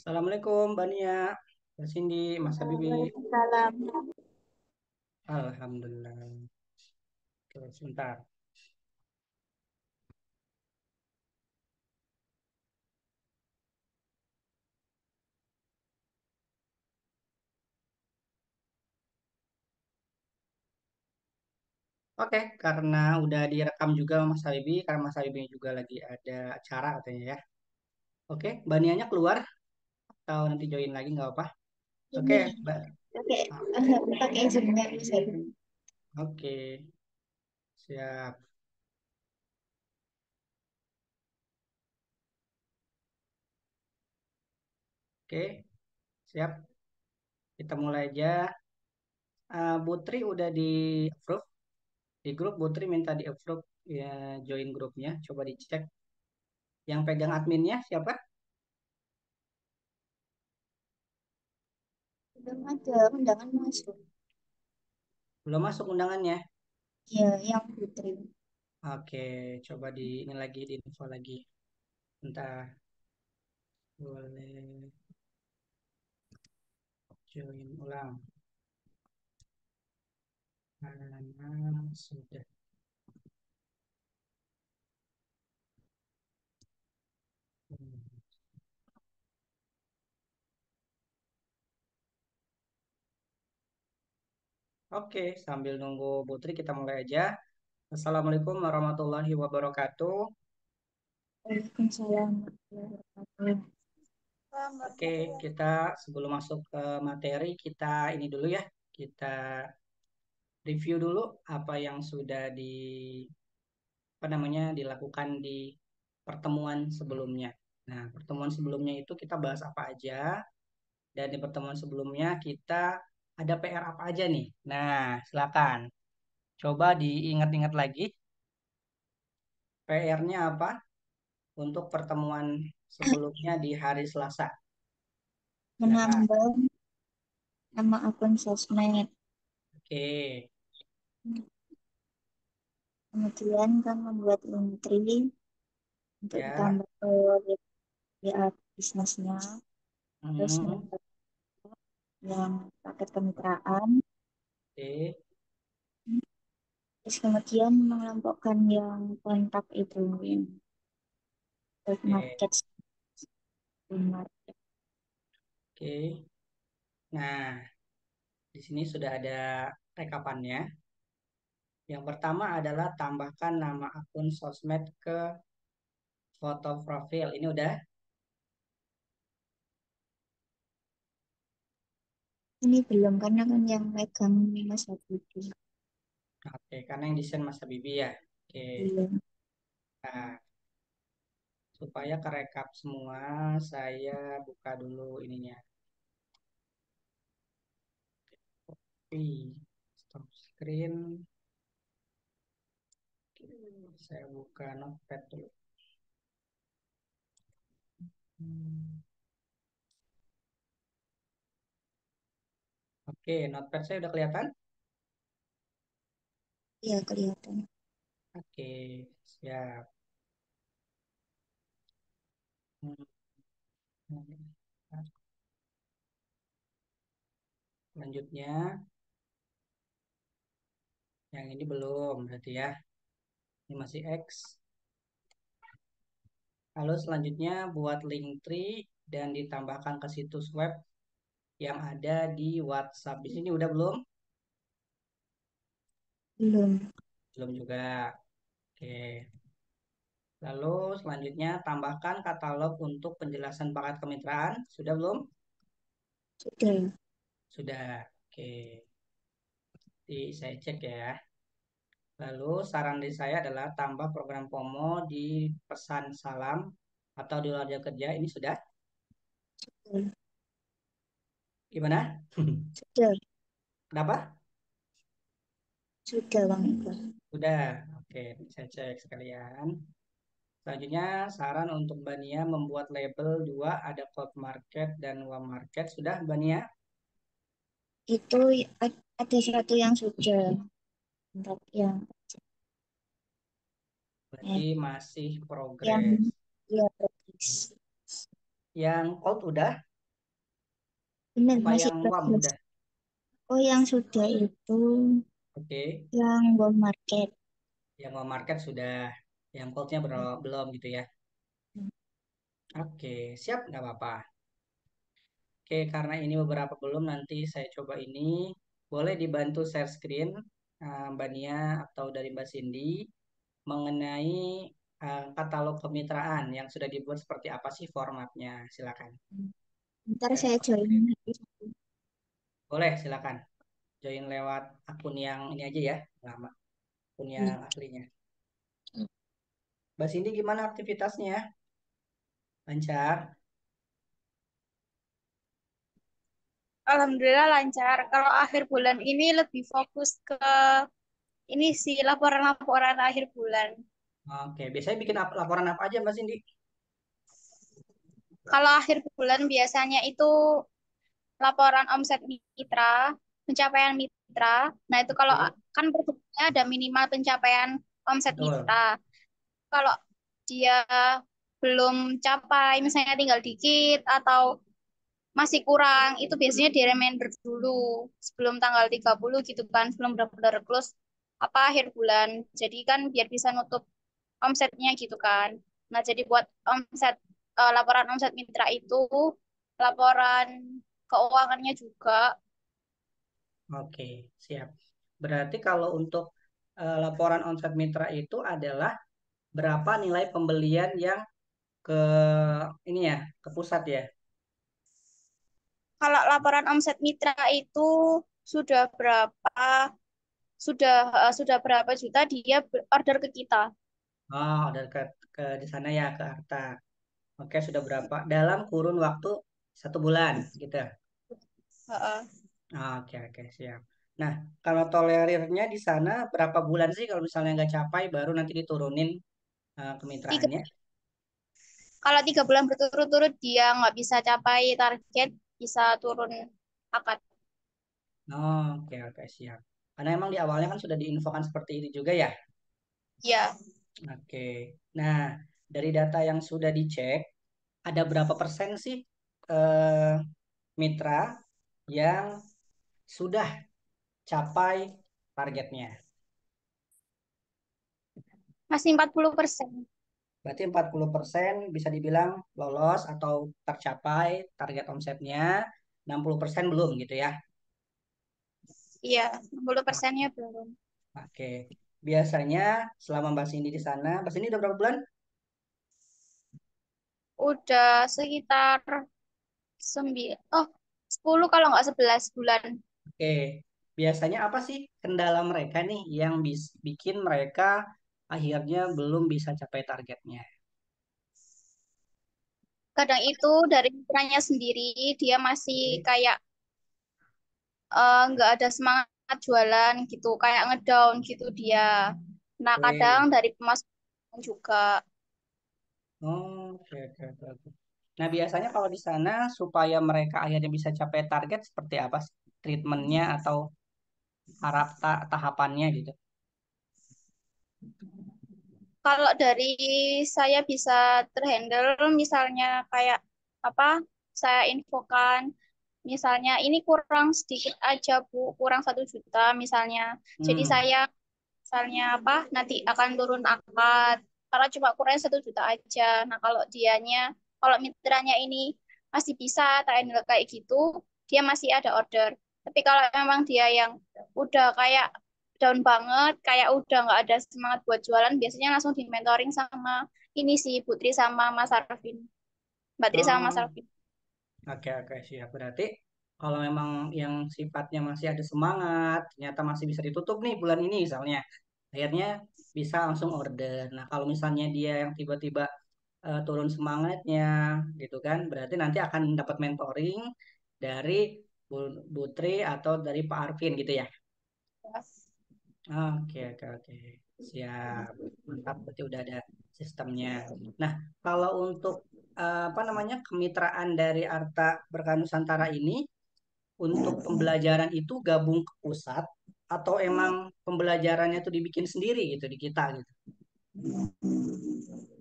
Assalamualaikum, Mbak Nia, Mbak Cindy, Mas Habibi. Waalaikumsalam. Alhamdulillah. Oke, sebentar. Oke, karena udah direkam juga Mas Habibi, karena Mas Habibi juga lagi ada acara katanya ya. Oke, Mbak Nianya keluar atau nanti join lagi nggak apa? Oke, Ini Mbak. pakai Ah, pakai Zoom-nya bisa. Oke, siap. Oke, siap. Kita mulai aja. Putri udah di approve di grup. Putri minta di approve ya, join grupnya. Coba dicek. Yang pegang adminnya siapa? Belum ada undangan masuk. Belum masuk undangannya. Ya, yang Putri. Oke, coba di ini lagi di info lagi. Entah boleh join ulang. Mana sudah. Oke, sambil nunggu Putri kita mulai aja. Assalamualaikum warahmatullahi wabarakatuh. Waalaikumsalam warahmatullahi Oke, wabarakatuh. kita sebelum masuk ke materi kita ini dulu ya. Kita review dulu apa yang sudah apa namanya dilakukan di pertemuan sebelumnya. Nah, pertemuan sebelumnya itu kita bahas apa aja. Dan di pertemuan sebelumnya kita ada PR apa aja nih? Nah, silakan. Coba diingat-ingat lagi PR-nya apa untuk pertemuan sebelumnya di hari Selasa. Silakan. Menambah nama akun sosmed. Oke. Kemudian kan membuat entry untuk Ya. ditambah ke WA bisnisnya. Terus Hmm. menambah yang paket kemitraan. Oke. Terus kemudian mengelompokkan yang kontak itu yang Oke. market. Oke. Nah, di sini sudah ada rekapannya. Yang pertama adalah tambahkan nama akun sosmed ke foto profil. Ini udah. Ini belum karena kan yang megang Mas Habibie Oke, karena yang desain Mas Habibi ya. Oke. belum. Nah, supaya kerekap semua, saya buka dulu ininya. Stop screen. Saya buka notepad dulu. Hmm. Oke, notepad saya udah kelihatan. Iya kelihatan. Oke, siap. Hmm. Selanjutnya, yang ini belum berarti ya. Ini masih X. Lalu selanjutnya buat link tree dan ditambahkan ke situs web yang ada di WhatsApp. Di sini udah belum? Belum. Belum juga. Oke. Lalu selanjutnya tambahkan katalog untuk penjelasan paket kemitraan. Sudah belum? Sudah. Sudah. Oke. Nanti saya cek ya. Lalu saran dari saya adalah tambah program promo di pesan salam atau di luar jam kerja. Ini sudah. Sudah. Gimana? Sudah. Kenapa? Sudah Bang Iqbal. Sudah. Oke, saya cek sekalian. Selanjutnya, saran untuk Mbak Nia membuat label dua, ada Cold Market dan Warm Market. Sudah, Mbak Nia? Itu ada satu yang sudah. Bentar, Berarti eh, masih yang progres. ya progres. Yang Cold udah? Benar, Apa masih yang WAM progres. udah? Oh, yang sudah itu Oke. yang Go Market. Yang WAM market sudah. Yang coldnya belum gitu ya. Oke, siap nggak apa-apa. Oke, karena ini beberapa belum, nanti saya coba ini. Boleh dibantu share screen, Mbak Nia atau dari Mbak Cindy, mengenai katalog kemitraan yang sudah dibuat seperti apa sih formatnya. Silakan. Ntar Share saya join. screen. Boleh, silakan. Join lewat akun yang ini aja ya, lama. Akun yang aslinya. Mbak Cindy gimana aktivitasnya? Lancar? Alhamdulillah lancar. Kalau akhir bulan ini lebih fokus ke ini sih laporan-laporan akhir bulan. Oke, biasanya bikin laporan apa aja Mbak Cindy? Kalau akhir bulan biasanya itu laporan omset mitra, pencapaian mitra. Nah, itu kalau Oke, kan produknya ada minimal pencapaian omset betul. mitra. Kalau dia belum capai, misalnya tinggal dikit atau masih kurang, itu biasanya di reminder dulu sebelum tanggal 30 gitu kan, sebelum benar-benar close apa akhir bulan. Jadi kan biar bisa nutup omsetnya gitu kan. Nah, jadi buat laporan omset mitra itu laporan keuangannya juga. Oke, siap. Berarti kalau untuk laporan omset mitra itu adalah berapa nilai pembelian yang ke ini ya, ke pusat ya. Kalau laporan omset mitra itu sudah berapa sudah berapa juta dia order ke kita. Oh, udah ke di sana ya, ke Arta. Oke, sudah berapa? Dalam kurun waktu 1 bulan gitu. Heeh. Oke, oke, siap. Nah, kalau tolerirnya di sana berapa bulan sih kalau misalnya nggak capai baru nanti diturunin Tiga, kemitraannya? kalau 3 bulan berturut-turut dia nggak bisa capai target, bisa turun akad. Oh, oke, oke, siap. Karena emang di awalnya kan sudah diinfokan seperti itu juga ya. Ya, Oke. Nah, dari data yang sudah dicek, ada berapa persen sih eh, mitra yang sudah capai targetnya? masih 40%. Berarti 40% bisa dibilang lolos atau tercapai target omsetnya, 60% belum gitu ya. Iya, 60%-nya Oke. belum. Oke. Biasanya selama Mbak Cindy di sana, Mbak Cindy udah berapa bulan? Udah sekitar 10 kalau nggak 11 bulan. Oke. Biasanya apa sih kendala mereka nih yang bikin mereka akhirnya belum bisa capai targetnya? Kadang itu dari mitranya sendiri, dia masih Oke. kayak nggak ada semangat jualan gitu, kayak ngedown gitu dia. Nah, kadang Oke. dari pemasukan juga. Oh, oke, oke, oke, oke. Nah, biasanya kalau di sana supaya mereka akhirnya bisa capai target seperti apa sih? Treatmentnya atau tahapannya gitu. Kalau dari saya bisa terhandle, misalnya kayak apa? Saya infokan, misalnya ini kurang sedikit aja Bu, kurang 1 juta misalnya. Jadi Hmm, saya misalnya apa? Nanti akan turun akad. Karena cuma kurang 1 juta aja. Nah kalau mitranya ini masih bisa terhandle kayak gitu, dia masih ada order. Tapi kalau memang dia yang udah kayak down banget, kayak udah nggak ada semangat buat jualan, biasanya langsung di mentoring sama ini sih Putri sama Mas Arvin. Mbak Tri sama Mas oh, Arvin. oke, oke, siap. Berarti kalau memang yang sifatnya masih ada semangat, ternyata masih bisa ditutup nih bulan ini misalnya, akhirnya bisa langsung order. Nah, kalau misalnya dia yang tiba-tiba turun semangatnya, gitu kan, berarti nanti akan dapat mentoring dari Bu, Butri atau dari Pak Arvin gitu ya. Oke, oke, oke. Siap. Mantap, berarti udah ada sistemnya. Nah, kalau untuk apa namanya kemitraan dari Arta Berkah Nusantara ini untuk pembelajaran itu gabung ke pusat atau emang pembelajarannya itu dibikin sendiri gitu di kita gitu.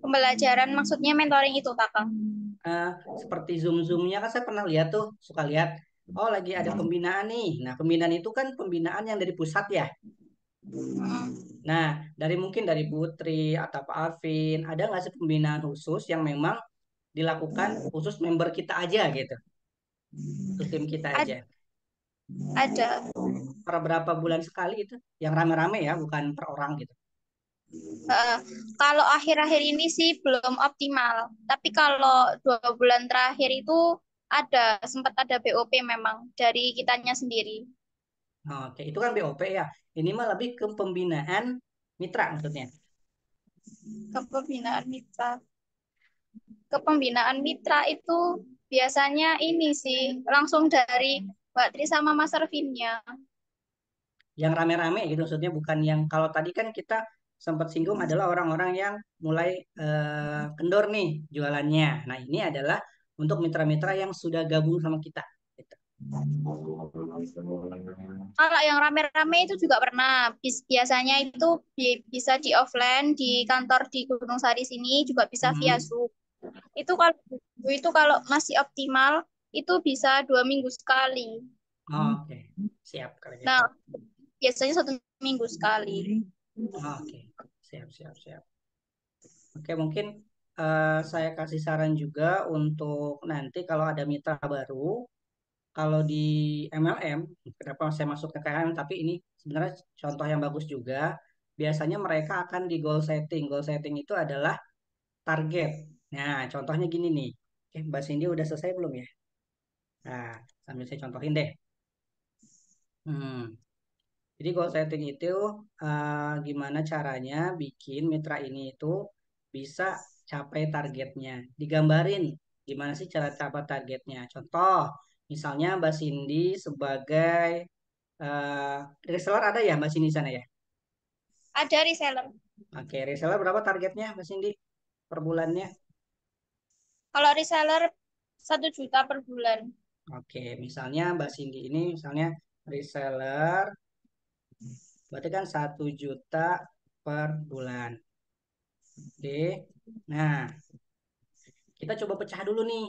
Pembelajaran maksudnya mentoring itu, Kakak. Eh, Seperti Zoom-Zoomnya kan saya pernah lihat tuh, suka lihat. oh lagi ada pembinaan nih. Nah, pembinaan itu kan pembinaan yang dari pusat ya. Mm. Nah, mungkin dari Putri atau Pak Alvin, ada nggak sih pembinaan khusus yang memang dilakukan khusus member kita aja gitu, khusus tim kita aja. Ad- Ada. Per berapa bulan sekali itu? Yang rame-rame ya, bukan per orang gitu. Eh, Kalau akhir-akhir ini sih belum optimal. Tapi kalau 2 bulan terakhir itu sempat ada BOP memang dari kitanya sendiri. Oke, itu kan BOP ya. Ini mah lebih ke pembinaan mitra maksudnya. Kepembinaan mitra. Kepembinaan mitra itu biasanya ini sih langsung dari Mbak Tri sama Mas Ervinnya. Yang rame-rame gitu maksudnya, bukan yang kalau tadi kan kita sempat singgung adalah orang-orang yang mulai kendor nih jualannya. Nah, ini adalah untuk mitra-mitra yang sudah gabung sama kita. Gitu. Kalau yang rame-rame itu juga pernah. Biasanya itu bisa di offline di kantor di Gunung Sari sini juga bisa via Hmm. Zoom. Itu kalau masih optimal itu bisa 2 minggu sekali. Oke, siap kalau gitu. Nah, biasanya 1 minggu sekali. Oke, siap, siap, siap. Oke, mungkin saya kasih saran juga untuk nanti kalau ada mitra baru, kalau di MLM, kenapa saya masuk ke KM, tapi ini sebenarnya contoh yang bagus juga. Biasanya mereka akan di goal setting. Goal setting itu adalah target. Nah, contohnya gini nih. Oke, Mbak Cindy udah selesai belum ya? Nah, sambil saya contohin deh. Hmm. Jadi goal setting itu gimana caranya bikin mitra ini itu bisa capai targetnya. Digambarin gimana sih cara capai targetnya. Contoh, misalnya Mbak Cindy sebagai eh reseller ada ya Mbak Cindy di sana ya? Ada reseller. Oke, reseller berapa targetnya Mbak Cindy per bulannya? Kalau reseller 1 juta per bulan. Oke, misalnya Mbak Cindy ini misalnya reseller berarti kan 1 juta per bulan. Oke. Nah, kita coba pecah dulu nih.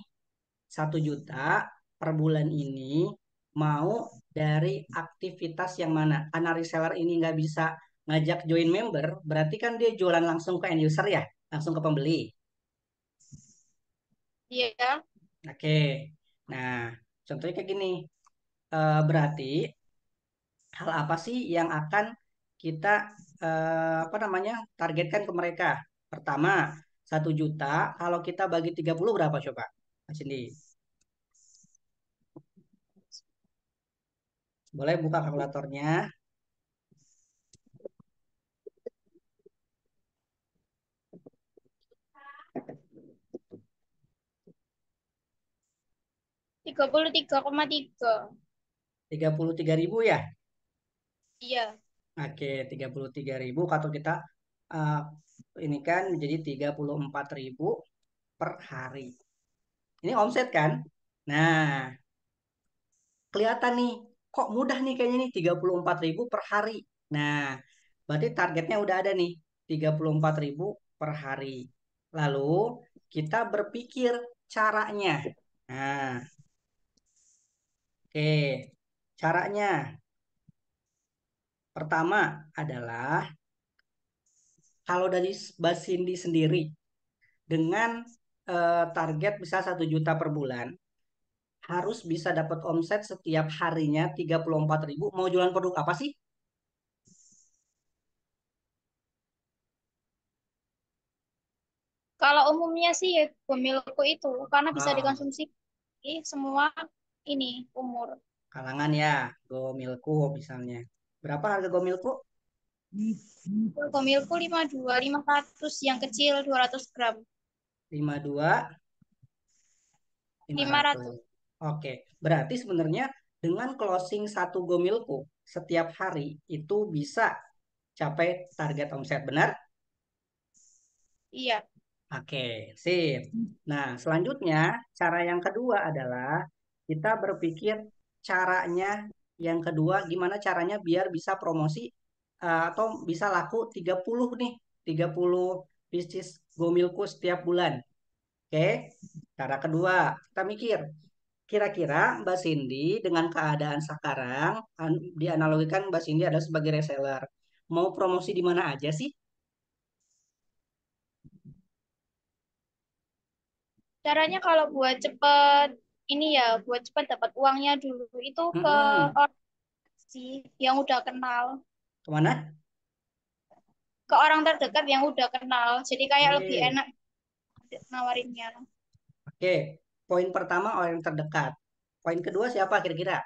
1 juta per bulan ini mau dari aktivitas yang mana? Karena reseller ini nggak bisa ngajak join member, berarti kan dia jualan langsung ke end user ya, langsung ke pembeli. Iya. Oke. Nah, contohnya kayak gini. Berarti hal apa sih yang akan kita apa namanya targetkan ke mereka? Pertama, 1 juta. Kalau kita bagi 30 berapa coba? Mas Cindy? Boleh buka kalkulatornya. 33,3. 33.000 ya? Iya. Oke, 33.000 kalau kita uh, ini kan menjadi 34.000 per hari. Ini omset kan? Nah, kelihatan nih, kok mudah nih kayaknya nih 34.000 per hari. Nah, berarti targetnya udah ada nih 34.000 per hari. Lalu kita berpikir caranya. Nah, oke. Caranya pertama adalah kalau dari Basindi sendiri dengan target bisa 1 juta per bulan, harus bisa dapat omset setiap harinya 34.000. Mau jualan produk apa sih? Kalau umumnya sih ya Gomilku itu karena bisa Ah, dikonsumsi semua ini umur. kalangan ya, Gomilku misalnya. Berapa harga Gomilku? Gomilku 52, 500 yang kecil 200 gram. 52, 500. 500. Oke, berarti sebenarnya dengan closing satu Gomilku setiap hari itu bisa capai target omset, benar? Iya. Oke, sip. Nah, selanjutnya cara yang kedua adalah kita berpikir caranya yang kedua gimana caranya biar bisa promosi atau bisa laku 30 nih, 30 bisnis Gomilku setiap bulan. Oke. Cara kedua, kita mikir kira-kira Mbak Cindy dengan keadaan sekarang, dianalogikan Mbak Cindy adalah sebagai reseller. Mau promosi di mana aja sih? Caranya kalau buat cepet ini ya, buat cepet dapat uangnya dulu itu ke Mm-mm. orang sih yang udah kenal, Kemana? ke orang terdekat yang udah kenal. Jadi kayak lebih Oke. enak nawarinnya. Oke. Poin pertama orang yang terdekat. Poin kedua siapa kira-kira?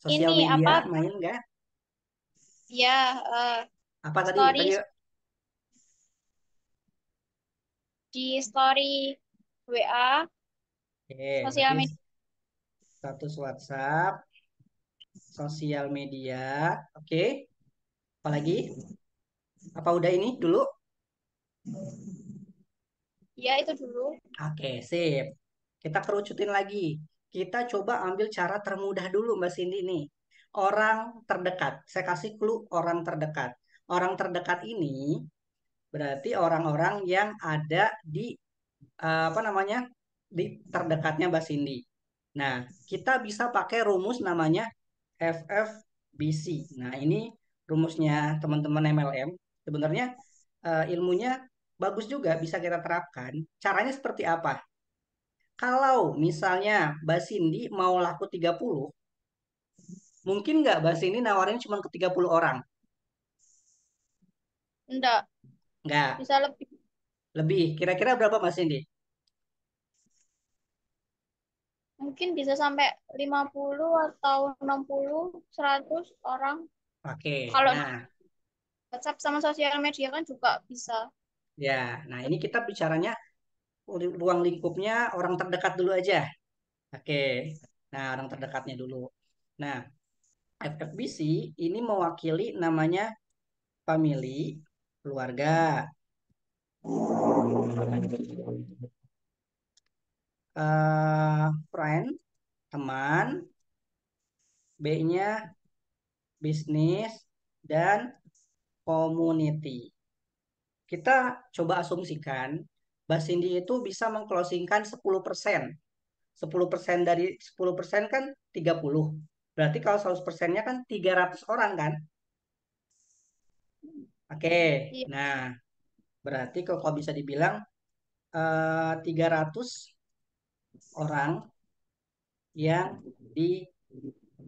Sosial Ini media apa? main nggak? Ya, Apa tadi? Tadi story di story WA, oke, berarti sosial media. status WhatsApp, sosial media. Oke. Apalagi? Apa udah ini dulu? Ya, itu dulu. Oke, sip. Kita kerucutin lagi. Kita coba ambil cara termudah dulu, Mbak Cindy nih. Orang terdekat. Saya kasih clue orang terdekat. Orang terdekat ini berarti orang-orang yang ada di apa namanya? Di terdekatnya Mbak Cindy. Nah, kita bisa pakai rumus namanya FFBC. Nah, ini rumusnya teman-teman MLM. Sebenarnya ilmunya bagus juga bisa kita terapkan. Caranya seperti apa? Kalau misalnya Mbak Cindy mau laku 30, mungkin nggak Mbak Cindy nawarin cuma ke 30 orang? Enggak, Nggak, bisa lebih. lebih. Kira-kira berapa Mbak Cindy? Mungkin bisa sampai 50 atau 60, 100 orang. Oke, Kalau nah, WhatsApp sama sosial media kan juga bisa. ya. Nah, ini kita bicaranya ruang lingkupnya orang terdekat dulu aja. Oke. Nah, orang terdekatnya dulu. Nah, FFBC ini mewakili namanya family, keluarga, friend, teman, B-nya bisnis, dan community. Kita coba asumsikan Mbak Cindy itu bisa mengclosingkan 10%. 10% dari 10% kan 30. Berarti kalau 100%-nya kan 300 orang kan? Oke, Iya, nah berarti kalau bisa dibilang 300 orang yang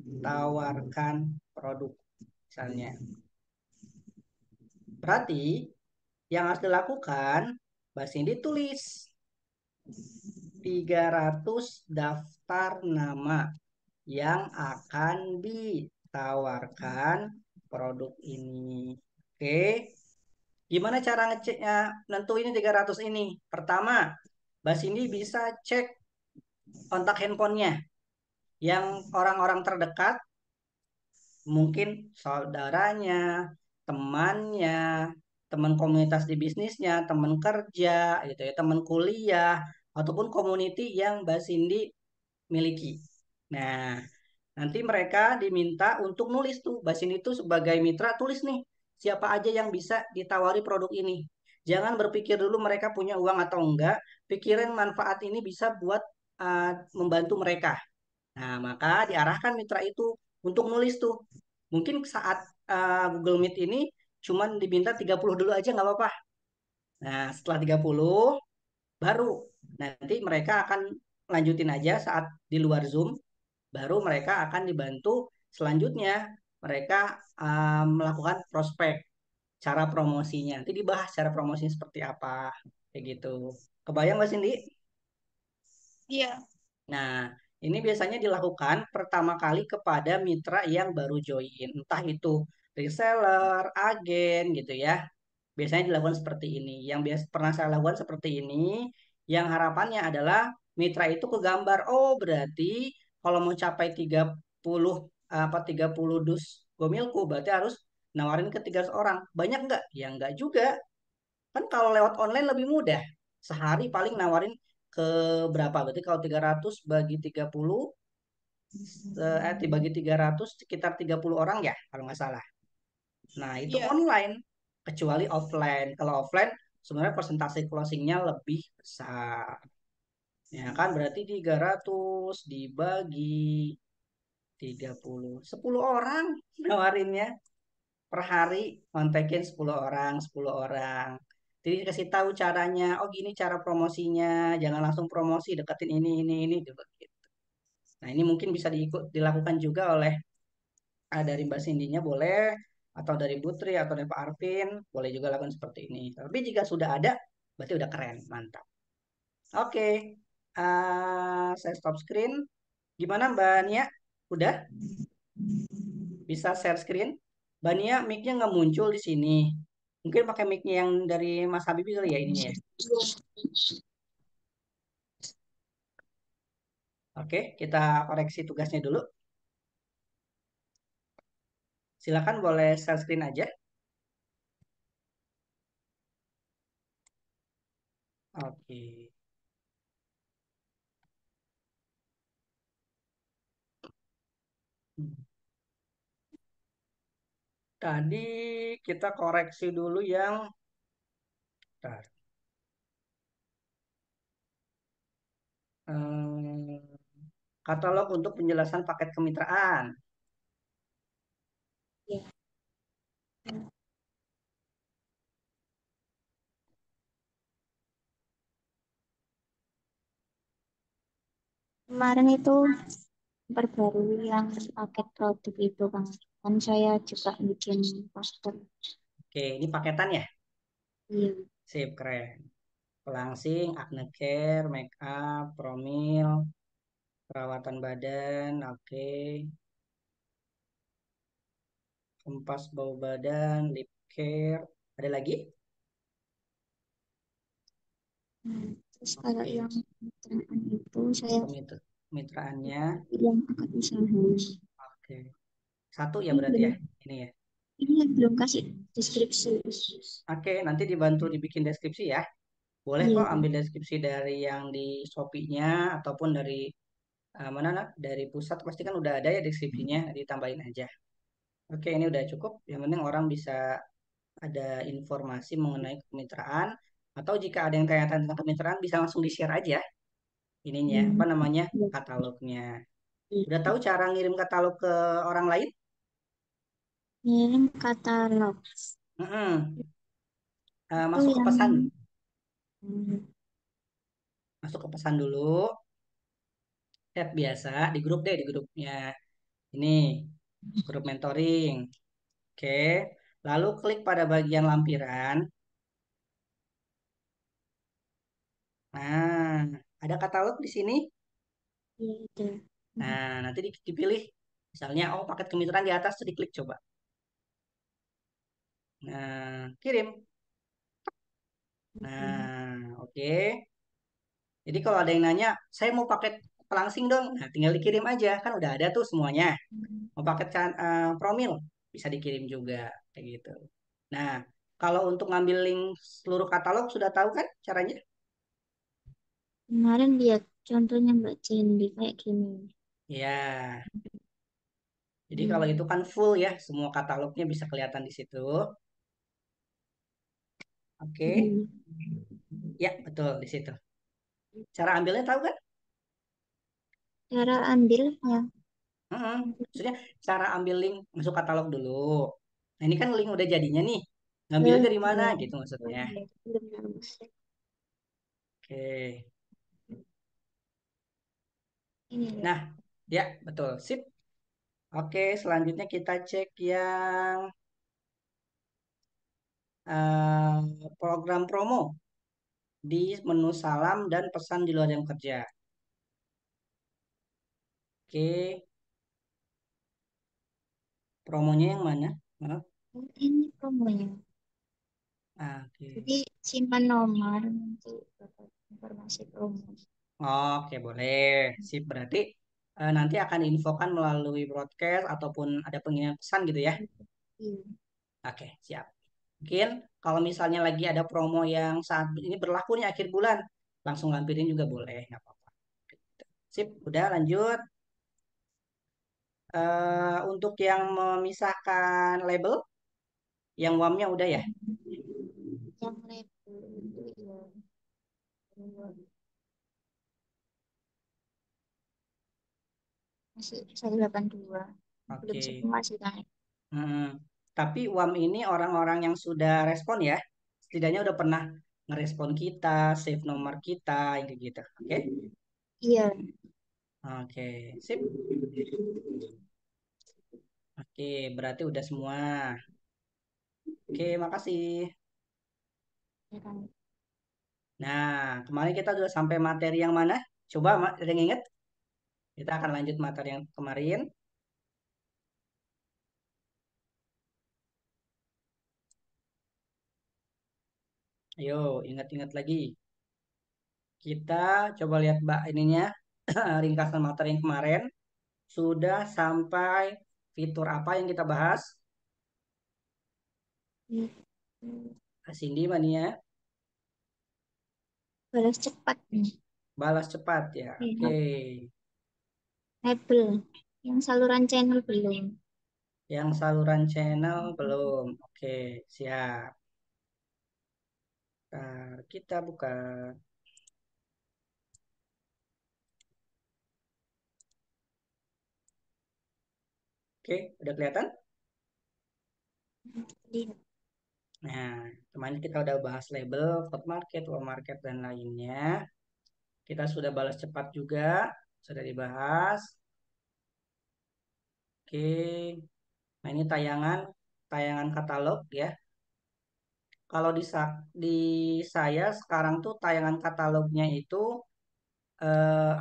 ditawarkan produk misalnya. Berarti yang harus dilakukan, Mbak Cindy tulis 300 daftar nama yang akan ditawarkan produk ini. Oke, gimana cara ngeceknya? Nentuin 300 ini. Pertama, Mbak Cindy bisa cek kontak handphonenya yang orang-orang terdekat, mungkin saudaranya, temannya, teman komunitas di bisnisnya, teman kerja, gitu ya, teman kuliah, ataupun community yang Mbak Cindy miliki. Nah, nanti mereka diminta untuk nulis tuh. Mbak Cindy itu sebagai mitra tulis nih, siapa aja yang bisa ditawari produk ini. Jangan berpikir dulu mereka punya uang atau enggak, pikirin manfaat ini bisa buat membantu mereka. Nah, maka diarahkan mitra itu untuk nulis tuh. Mungkin saat Google Meet ini cuman diminta 30 dulu aja nggak apa-apa. Nah, setelah 30 baru nanti mereka akan lanjutin aja saat di luar Zoom, baru mereka akan dibantu selanjutnya mereka melakukan prospek, cara promosinya. Nanti dibahas cara promosinya seperti apa, kayak gitu. Kebayang Mbak Cindy? iya, Nah, ini biasanya dilakukan pertama kali kepada mitra yang baru join, entah itu reseller, agen gitu ya. Biasanya dilakukan seperti ini. Yang biasa pernah saya lakukan seperti ini, yang harapannya adalah mitra itu kegambar, oh berarti kalau mau capai 30 30 dus gomilku berarti harus nawarin ke 300 orang. Banyak nggak? Ya nggak juga. Kan kalau lewat online lebih mudah. Sehari paling nawarin ke berapa? Berarti kalau 300 bagi 30 dibagi 300 sekitar 30 orang ya kalau nggak salah. Nah, itu iya, online kecuali offline. Kalau offline sebenarnya persentase closingnya lebih besar. Ya kan berarti 300 dibagi 30. 10 orang nawarinnya per hari, kontekin 10 orang, 10 orang. Jadi kasih tahu caranya, oh gini cara promosinya, jangan langsung promosi, deketin ini, gitu. Nah ini mungkin bisa dilakukan juga oleh dari Mbak Cindy-nya boleh, atau dari Putri, atau dari Pak Arvin, boleh juga lakukan seperti ini. Tapi jika sudah ada, berarti udah keren, mantap. Oke, saya stop screen. Gimana Mbak Nia? Udah bisa share screen? Mbak Nia, mic-nya nggak muncul di sini. Mungkin pakai mic-nya yang dari Mas Habibie kali ya ininya ya. Oke, kita koreksi tugasnya dulu. Silakan boleh share screen aja. Oke. Hmm. Tadi kita koreksi dulu yang bentar. Hmm, katalog untuk penjelasan paket kemitraan. Ya. Kemarin itu perbarui yang paket produk itu Kang. Kan saya juga bikin poster. Oke, ini paketan ya? Iya. Sip, keren. Pelangsing, acne care, make up, promil, perawatan badan, oke. Kempas bau badan, lip care. Ada lagi? Terus kalau Oke, yang kemitraan itu saya kemitraannya. yang akad usaha. Oke. Satu ya Ini berarti ya? belum, Ini ya. ini belum kasih deskripsi. Oke, nanti dibantu dibikin deskripsi ya. Boleh Iya, kok ambil deskripsi dari yang di Shopee-nya ataupun dari mana nak? Dari pusat pasti kan udah ada ya deskripsinya, ditambahin aja. Oke, ini udah cukup. Yang penting orang bisa ada informasi mengenai kemitraan atau jika ada yang tanya tentang kemitraan bisa langsung di-share aja ininya, hmm, apa namanya? iya, Katalognya. Udah iya. tahu cara ngirim katalog ke orang lain? Ngirim katalog Mm-mm. itu Masuk ke yang pesan, hmm, masuk ke pesan dulu, chat biasa di grup deh di grupnya ini grup mentoring. Oke, lalu klik pada bagian lampiran. Nah, ada katalog di sini. iya itu. Hmm, Nah, nanti dipilih. Misalnya, oh paket kemitraan di atas, tuh diklik coba. Nah, kirim. hmm, Nah, oke. Jadi kalau ada yang nanya, saya mau paket pelangsing dong. Nah, tinggal dikirim aja. Kan udah ada tuh semuanya. Mau paket promil, bisa dikirim juga. Kayak gitu. Nah, kalau untuk ngambil link seluruh katalog, sudah tahu kan caranya? Kemarin lihat contohnya Mbak Cindy kayak gini. Ya, jadi kalau Hmm, itu kan full ya, semua katalognya bisa kelihatan di situ. Oke, hmm. ya betul di situ. Cara ambilnya tahu kan? Cara ambilnya. Mm-mm. Maksudnya cara ambil link masuk katalog dulu. Nah ini kan link udah jadinya nih. Ngambilnya Eh, dari mana iya. gitu maksudnya. Belum lama. Oke. Ini loh. Nah, ya betul. Sip. Oke, selanjutnya kita cek yang program promo di menu salam dan pesan di luar jam kerja. Oke, promonya yang mana? Hah? Oh, ini promonya. Oke. Jadi simpan nomor nanti dapat informasi promo. Oke, boleh. Sip, berarti nanti akan diinfokan melalui broadcast ataupun ada pengiriman pesan gitu ya. Iya. Oke, siap. Mungkin kalau misalnya lagi ada promo yang saat ini berlaku nih akhir bulan, langsung lampirin juga boleh, nggak apa-apa. Sip, udah lanjut. Untuk yang memisahkan label, yang WAM-nya udah ya? Yang label. Masih 182. Belum Oke. semua sih kan. Hmm. Tapi UAM ini orang-orang yang sudah respon ya. Setidaknya udah pernah ngerespon kita, save nomor kita, yang kayak gitu. Oke? Iya. Oke, sip. Oke, berarti udah semua. Oke, makasih. Ya kan. Nah, kemarin kita udah sampai materi yang mana? Coba ada yang inget? Kita akan lanjut materi yang kemarin. Ayo, ingat-ingat lagi. Kita coba lihat Mbak ininya, ringkasan materi yang kemarin. Sudah sampai fitur apa yang kita bahas? Hmm. Cindy, Mania, Balas cepat nih. balas cepat ya. Oke. Iya. Label. Yang saluran channel belum. Yang saluran channel belum. Oke, siap. Ntar kita buka. Oke, udah kelihatan? Lihat. Nah, kemarin kita udah bahas label, hot market, low market, dan lainnya. Kita sudah balas cepat juga, sudah dibahas. Oke, nah ini tayangan katalog ya. Kalau di saya sekarang tuh tayangan katalognya itu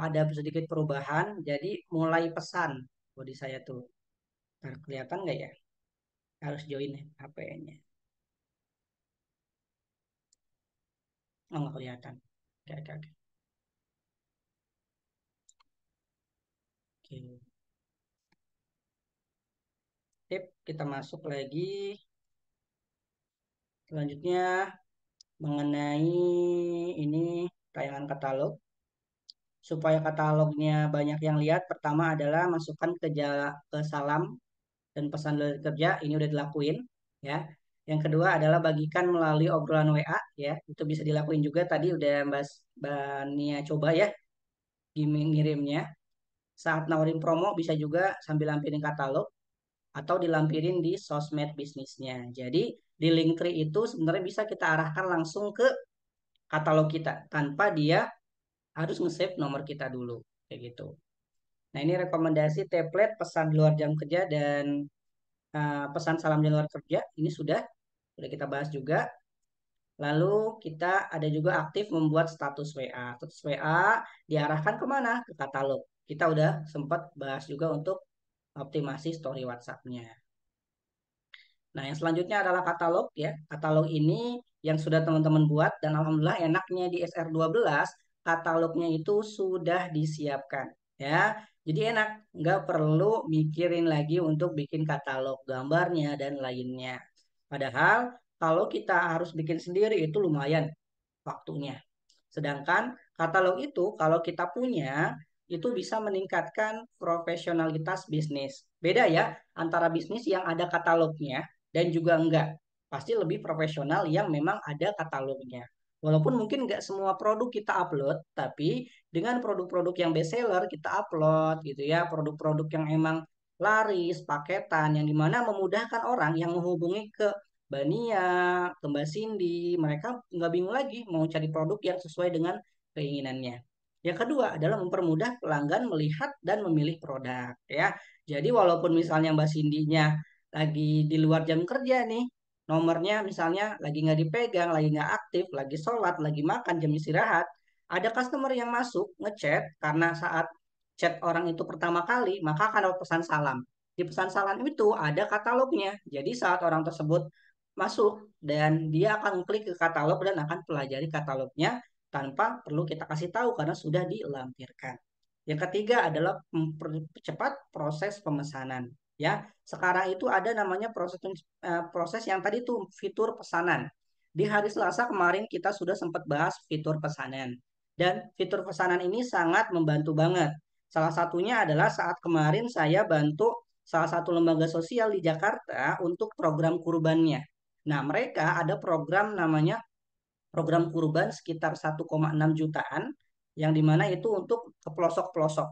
ada sedikit perubahan, jadi mulai pesan. Oh, di saya tuh. Ntar kelihatan nggak ya? Harus join ya HP-nya. Oh, nggak kelihatan. Oke, oke, oke. Oke. Tip, kita masuk lagi. Selanjutnya mengenai ini tayangan katalog. Supaya katalognya banyak yang lihat, pertama adalah masukkan ke salam dan pesan dari kerja. Ini udah dilakuin ya. Yang kedua adalah bagikan melalui obrolan WA ya. Itu bisa dilakuin juga tadi udah Mbak Nia coba ya ngirimnya. Saat nawarin promo bisa juga sambil lampirin katalog atau dilampirin di sosmed bisnisnya. Jadi di Linktree itu sebenarnya bisa kita arahkan langsung ke katalog kita tanpa dia harus nge-save nomor kita dulu kayak gitu. Nah, ini rekomendasi template pesan di luar jam kerja dan pesan salam di luar kerja. Ini sudah kita bahas juga. Lalu kita ada juga aktif membuat status WA. Status WA diarahkan kemana? Ke katalog. Kita udah sempat bahas juga untuk optimasi story WhatsApp-nya. Nah, yang selanjutnya adalah katalog ya. Katalog ini yang sudah teman-teman buat dan alhamdulillah enaknya di SR12 katalognya itu sudah disiapkan ya. Jadi enak, nggak perlu mikirin lagi untuk bikin katalog gambarnya dan lainnya. Padahal kalau kita harus bikin sendiri itu lumayan waktunya. Sedangkan katalog itu kalau kita punya itu bisa meningkatkan profesionalitas bisnis. Beda ya antara bisnis yang ada katalognya dan juga enggak. Pasti lebih profesional yang memang ada katalognya. Walaupun mungkin enggak semua produk kita upload, tapi dengan produk-produk yang best seller kita upload gitu ya, produk-produk yang emang laris, paketan, yang dimana memudahkan orang yang menghubungi ke Bania, ke Mbak Cindy, mereka nggak bingung lagi mau cari produk yang sesuai dengan keinginannya. Yang kedua adalah mempermudah pelanggan melihat dan memilih produk ya. Jadi walaupun misalnya Mbak Cindy-nya lagi di luar jam kerja nih, nomornya misalnya lagi nggak dipegang, lagi nggak aktif, lagi sholat, lagi makan, jam istirahat, ada customer yang masuk ngechat karena saat chat orang itu pertama kali, maka akan ada pesan salam. Di pesan salam itu ada katalognya. Jadi saat orang tersebut masuk dan dia akan klik ke katalog dan akan pelajari katalognya tanpa perlu kita kasih tahu karena sudah dilampirkan. Yang ketiga adalah mempercepat proses pemesanan. Ya, sekarang itu ada namanya proses yang tadi tuh fitur pesanan. Di hari Selasa kemarin kita sudah sempat bahas fitur pesanan. Dan fitur pesanan ini sangat membantu banget. Salah satunya adalah saat kemarin saya bantu salah satu lembaga sosial di Jakarta untuk program kurbannya. Nah, mereka ada program namanya program kurban sekitar 1,6 jutaan, yang dimana itu untuk ke pelosok-pelosok.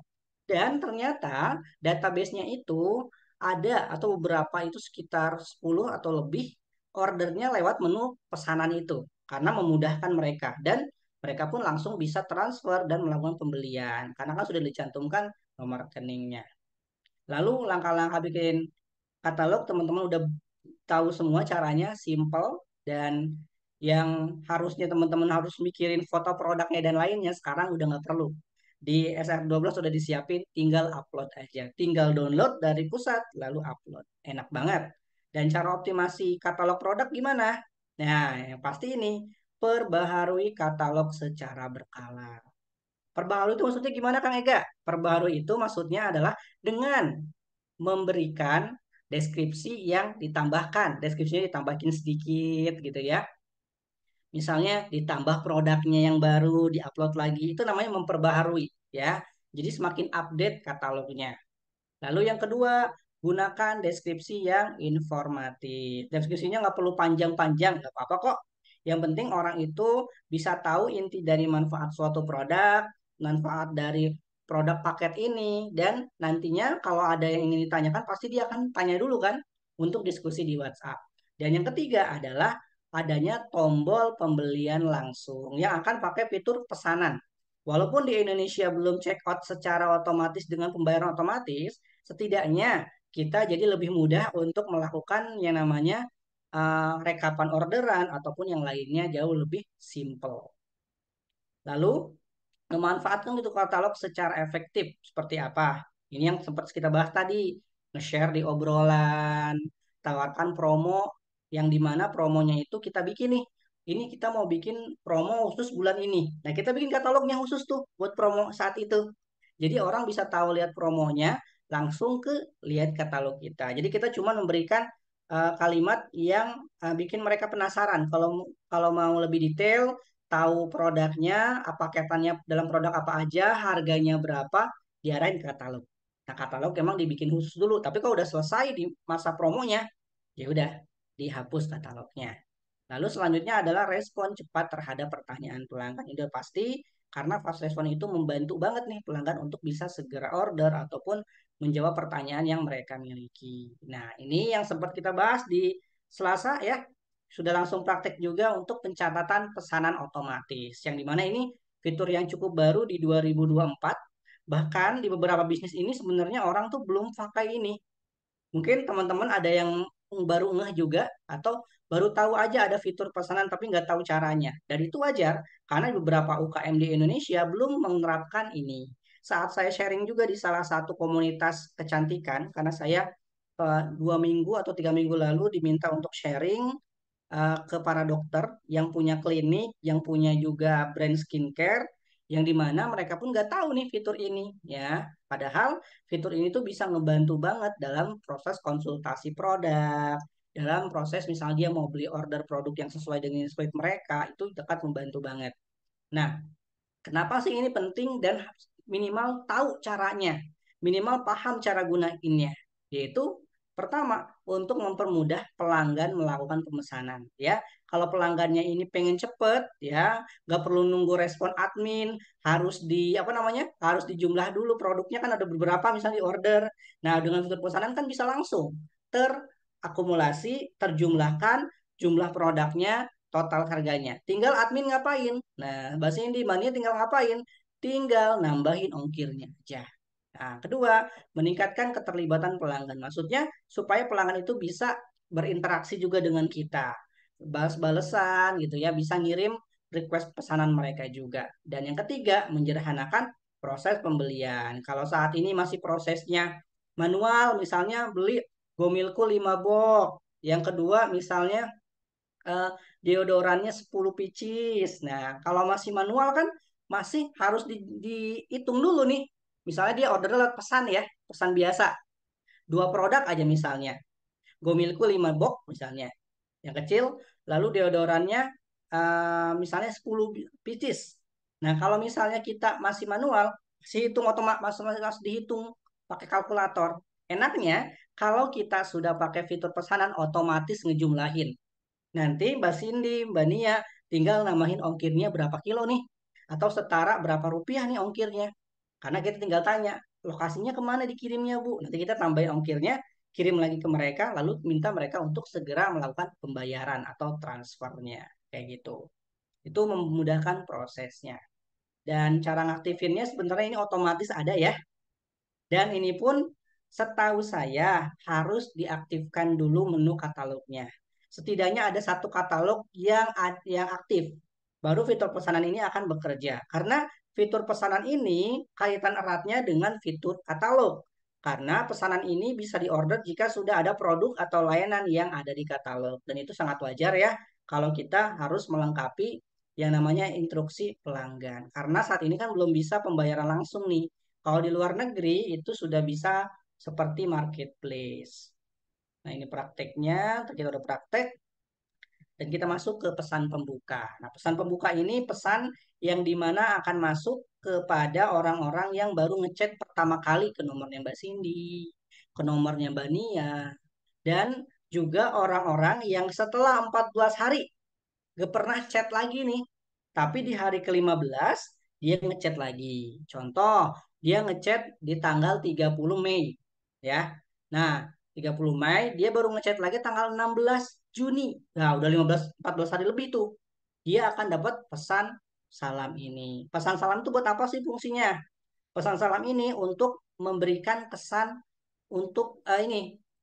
Dan ternyata database-nya itu ada atau beberapa itu sekitar 10 atau lebih ordernya lewat menu pesanan itu karena memudahkan mereka dan mereka pun langsung bisa transfer dan melakukan pembelian karena kan sudah dicantumkan nomor rekeningnya. Lalu langkah-langkah bikin katalog teman-teman udah tahu semua caranya, simple dan yang harusnya teman-teman harus mikirin foto produknya dan lainnya sekarang udah nggak perlu. Di SR12 sudah disiapin, tinggal upload aja. Tinggal download dari pusat, lalu upload. Enak banget. Dan cara optimasi katalog produk gimana? Nah, yang pasti ini, perbaharui katalog secara berkala. Perbaharui itu maksudnya gimana Kang Ega? Perbaharui itu maksudnya adalah dengan memberikan deskripsi yang ditambahkan. Deskripsinya ditambahin sedikit gitu ya. Misalnya ditambah produknya yang baru, diupload lagi. Itu namanya memperbaharui ya. Jadi semakin update katalognya. Lalu yang kedua, gunakan deskripsi yang informatif. Deskripsinya nggak perlu panjang-panjang, nggak apa-apa kok. Yang penting orang itu bisa tahu inti dari manfaat suatu produk, manfaat dari produk paket ini, dan nantinya kalau ada yang ingin ditanyakan, pasti dia akan tanya dulu kan untuk diskusi di WhatsApp. Dan yang ketiga adalah adanya tombol pembelian langsung yang akan pakai fitur pesanan. Walaupun di Indonesia belum check out secara otomatis dengan pembayaran otomatis, setidaknya kita jadi lebih mudah untuk melakukan yang namanya rekapan orderan ataupun yang lainnya jauh lebih simple. Lalu memanfaatkan itu katalog secara efektif seperti apa? Ini yang sempat kita bahas tadi, nge-share di obrolan, tawarkan promo yang dimana promonya itu kita bikin nih. Ini kita mau bikin promo khusus bulan ini. Nah, kita bikin katalognya khusus tuh buat promo saat itu. Jadi orang bisa tahu lihat promonya langsung ke lihat katalog kita. Jadi kita cuma memberikan kalimat yang bikin mereka penasaran. Kalau kalau mau lebih detail, tahu produknya, apa kaitannya dalam produk apa aja, harganya berapa, diarahin ke katalog. Nah, katalog emang dibikin khusus dulu, tapi kalau udah selesai di masa promonya, ya udah dihapus katalognya. Lalu selanjutnya adalah respon cepat terhadap pertanyaan pelanggan. Ini udah pasti karena fast respon itu membantu banget nih pelanggan untuk bisa segera order ataupun menjawab pertanyaan yang mereka miliki. Nah, ini yang sempat kita bahas di Selasa ya. Sudah langsung praktek juga untuk pencatatan pesanan otomatis. Yang dimana ini fitur yang cukup baru di 2024. Bahkan di beberapa bisnis ini sebenarnya orang tuh belum pakai ini. Mungkin teman-teman ada yang baru ngeh juga atau baru tahu aja ada fitur pesanan tapi nggak tahu caranya. Dan itu wajar karena beberapa UKM di Indonesia belum menerapkan ini. Saat saya sharing juga di salah satu komunitas kecantikan, karena saya 2 minggu atau 3 minggu lalu diminta untuk sharing ke para dokter yang punya klinik, yang punya juga brand skincare, yang dimana mereka pun nggak tahu nih fitur ini ya. Padahal fitur ini tuh bisa ngebantu banget dalam proses konsultasi produk, dalam proses misalnya dia mau beli order produk yang sesuai dengan split mereka, itu dekat membantu banget. Nah, kenapa sih ini penting dan minimal tahu caranya, minimal paham cara gunainnya, yaitu pertama untuk mempermudah pelanggan melakukan pemesanan ya. Kalau pelanggannya ini pengen cepet ya, nggak perlu nunggu respon admin, harus di apa namanya, harus dijumlah dulu produknya kan ada beberapa misalnya di order. Nah dengan fitur pemesanan kan bisa langsung terakumulasi, terjumlahkan jumlah produknya, total harganya. Tinggal admin ngapain? Nah, bahasa di money tinggal ngapain? Tinggal nambahin ongkirnya aja. Nah, kedua, meningkatkan keterlibatan pelanggan. Maksudnya supaya pelanggan itu bisa berinteraksi juga dengan kita. Balas-balesan gitu ya, bisa ngirim request pesanan mereka juga. Dan yang ketiga, menjederhanakan proses pembelian. Kalau saat ini masih prosesnya manual, misalnya beli Gomilku 5 box. Yang kedua, misalnya eh, deodorannya 10 pieces. Nah, kalau masih manual kan masih harus dihitung dulu nih. Misalnya dia order lewat pesan ya, pesan biasa. 2 produk aja misalnya. Gomilku 5 box misalnya. Yang kecil, lalu deodorannya misalnya 10 pieces. Nah, kalau misalnya kita masih manual, masih hitung otomatis, masih dihitung pakai kalkulator. Enaknya kalau kita sudah pakai fitur pesanan otomatis ngejumlahin. Nanti Mbak Cindy, Mbak Nia tinggal namahin ongkirnya berapa kilo nih, atau setara berapa rupiah nih ongkirnya. Karena kita tinggal tanya, lokasinya kemana dikirimnya Bu? Nanti kita tambahin ongkirnya, kirim lagi ke mereka, lalu minta mereka untuk segera melakukan pembayaran atau transfernya. Kayak gitu. Itu memudahkan prosesnya. Dan cara ngaktifinnya sebenarnya ini otomatis ada ya. Dan ini pun setahu saya harus diaktifkan dulu menu katalognya. Setidaknya ada satu katalog yang aktif. Baru fitur pesanan ini akan bekerja. Karena fitur pesanan ini kaitan eratnya dengan fitur katalog. Karena pesanan ini bisa diorder jika sudah ada produk atau layanan yang ada di katalog. Dan itu sangat wajar ya kalau kita harus melengkapi yang namanya instruksi pelanggan. Karena saat ini kan belum bisa pembayaran langsung nih. Kalau di luar negeri itu sudah bisa seperti marketplace. Nah, ini prakteknya. Kita udah praktek dan kita masuk ke pesan pembuka. Nah, pesan pembuka ini pesan yang dimana akan masuk kepada orang-orang yang baru ngechat pertama kali ke nomornya Mbak Cindy, ke nomornya Mbak Nia, dan juga orang-orang yang setelah 14 hari gak pernah chat lagi nih. Tapi di hari ke-15 dia ngechat lagi. Contoh, dia ngechat di tanggal 30 Mei. Ya. Nah, 30 Mei dia baru ngechat lagi tanggal 16 Juni. Nah, udah 14 hari lebih tuh. Dia akan dapat pesan salam ini. Pesan salam itu buat apa sih fungsinya? Pesan salam ini untuk memberikan kesan untuk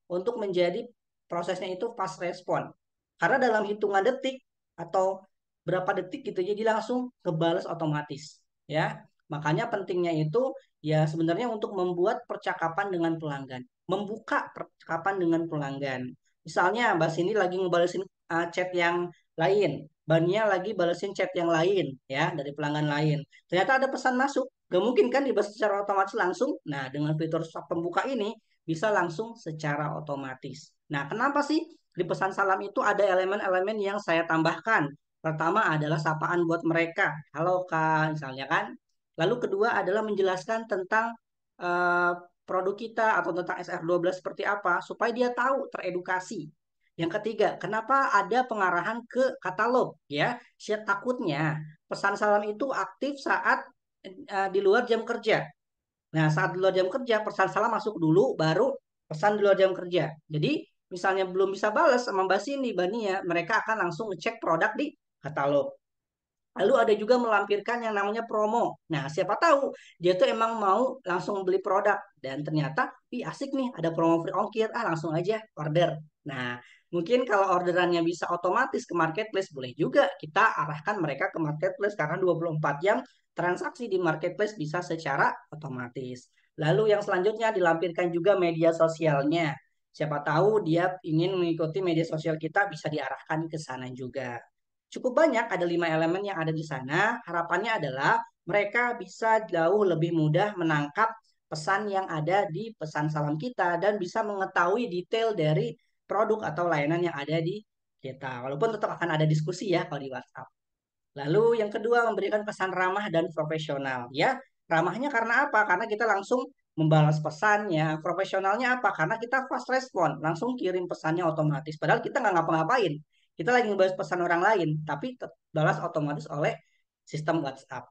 untuk menjadi prosesnya itu fast respon. Karena dalam hitungan detik atau berapa detik gitu jadi langsung kebales otomatis ya. Makanya pentingnya itu ya sebenarnya untuk membuat percakapan dengan pelanggan, membuka percakapan dengan pelanggan. Misalnya Mbak Cindy lagi ngebalesin chat yang lain, Mbak Nia lagi balesin chat yang lain ya dari pelanggan lain. Ternyata ada pesan masuk, gak mungkin kan dibalas secara otomatis langsung. Nah, dengan fitur pembuka ini bisa langsung secara otomatis. Nah, kenapa sih di pesan salam itu ada elemen-elemen yang saya tambahkan? Pertama adalah sapaan buat mereka. Halo Kak, misalnya kan. Lalu kedua adalah menjelaskan tentang eh, produk kita atau tentang SR12 seperti apa supaya dia tahu, teredukasi. Yang ketiga, kenapa ada pengarahan ke katalog ya? Takutnya pesan salam itu aktif saat di luar jam kerja. Nah, saat di luar jam kerja, pesan salam masuk dulu, baru pesan di luar jam kerja. Jadi, misalnya belum bisa balas sama Mbak Cindy, Mbak Nia, mereka akan langsung ngecek produk di katalog. Lalu ada juga melampirkan yang namanya promo. Nah, siapa tahu dia tuh emang mau langsung beli produk dan ternyata, ih asik nih, ada promo free ongkir, langsung aja order. Nah, mungkin kalau orderannya bisa otomatis ke marketplace, boleh juga kita arahkan mereka ke marketplace karena 24 jam transaksi di marketplace bisa secara otomatis. Lalu yang selanjutnya dilampirkan juga media sosialnya. Siapa tahu dia ingin mengikuti media sosial kita bisa diarahkan ke sana juga. Cukup banyak, ada 5 elemen yang ada di sana. Harapannya adalah mereka bisa jauh lebih mudah menangkap pesan yang ada di pesan salam kita dan bisa mengetahui detail dari produk atau layanan yang ada di kita. Walaupun tetap akan ada diskusi ya kalau di WhatsApp. Lalu yang kedua memberikan pesan ramah dan profesional. Ya, ramahnya karena apa? Karena kita langsung membalas pesannya. Profesionalnya apa? Karena kita fast respon, langsung kirim pesannya otomatis. Padahal kita nggak ngapa-ngapain. Kita lagi ngebalas pesan orang lain, tapi balas otomatis oleh sistem WhatsApp.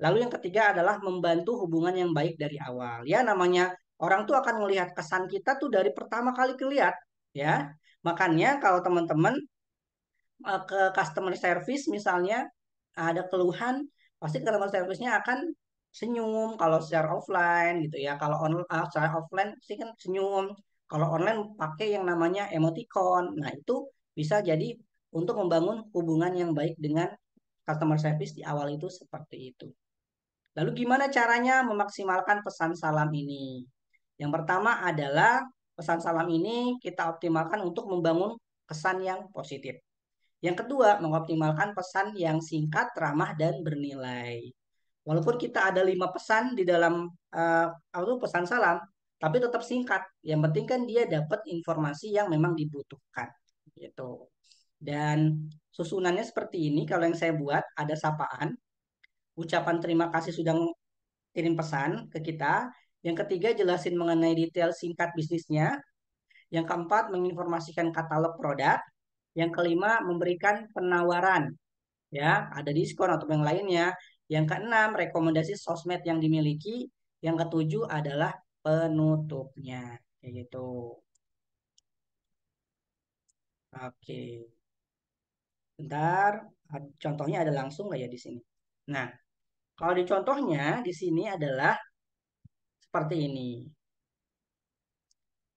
Lalu yang ketiga adalah membantu hubungan yang baik dari awal. Ya, namanya orang tuh akan melihat kesan kita tuh dari pertama kali kelihat, ya. Makanya kalau teman-teman ke customer service misalnya ada keluhan, pasti customer service-nya akan senyum kalau secara offline gitu ya. Kalau secara offline sih kan senyum. Kalau online pakai yang namanya emoticon. Nah, itu bisa jadi untuk membangun hubungan yang baik dengan customer service di awal itu seperti itu. Lalu gimana caranya memaksimalkan pesan salam ini? Yang pertama adalah pesan salam ini kita optimalkan untuk membangun kesan yang positif. Yang kedua, mengoptimalkan pesan yang singkat, ramah, dan bernilai. Walaupun kita ada 5 pesan di dalam pesan salam, tapi tetap singkat. Yang penting kan dia dapat informasi yang memang dibutuhkan. Gitu. Dan susunannya seperti ini. Kalau yang saya buat ada sapaan, ucapan terima kasih sudah kirim pesan ke kita. Yang ketiga, jelasin mengenai detail singkat bisnisnya. Yang keempat, menginformasikan katalog produk. Yang kelima, memberikan penawaran. Ya, ada diskon atau yang lainnya. Yang keenam, rekomendasi sosmed yang dimiliki. Yang ketujuh adalah penutupnya. Kayak gitu. Oke, bentar. Contohnya ada langsung nggak ya di sini? Nah, kalau di contohnya di sini adalah seperti ini.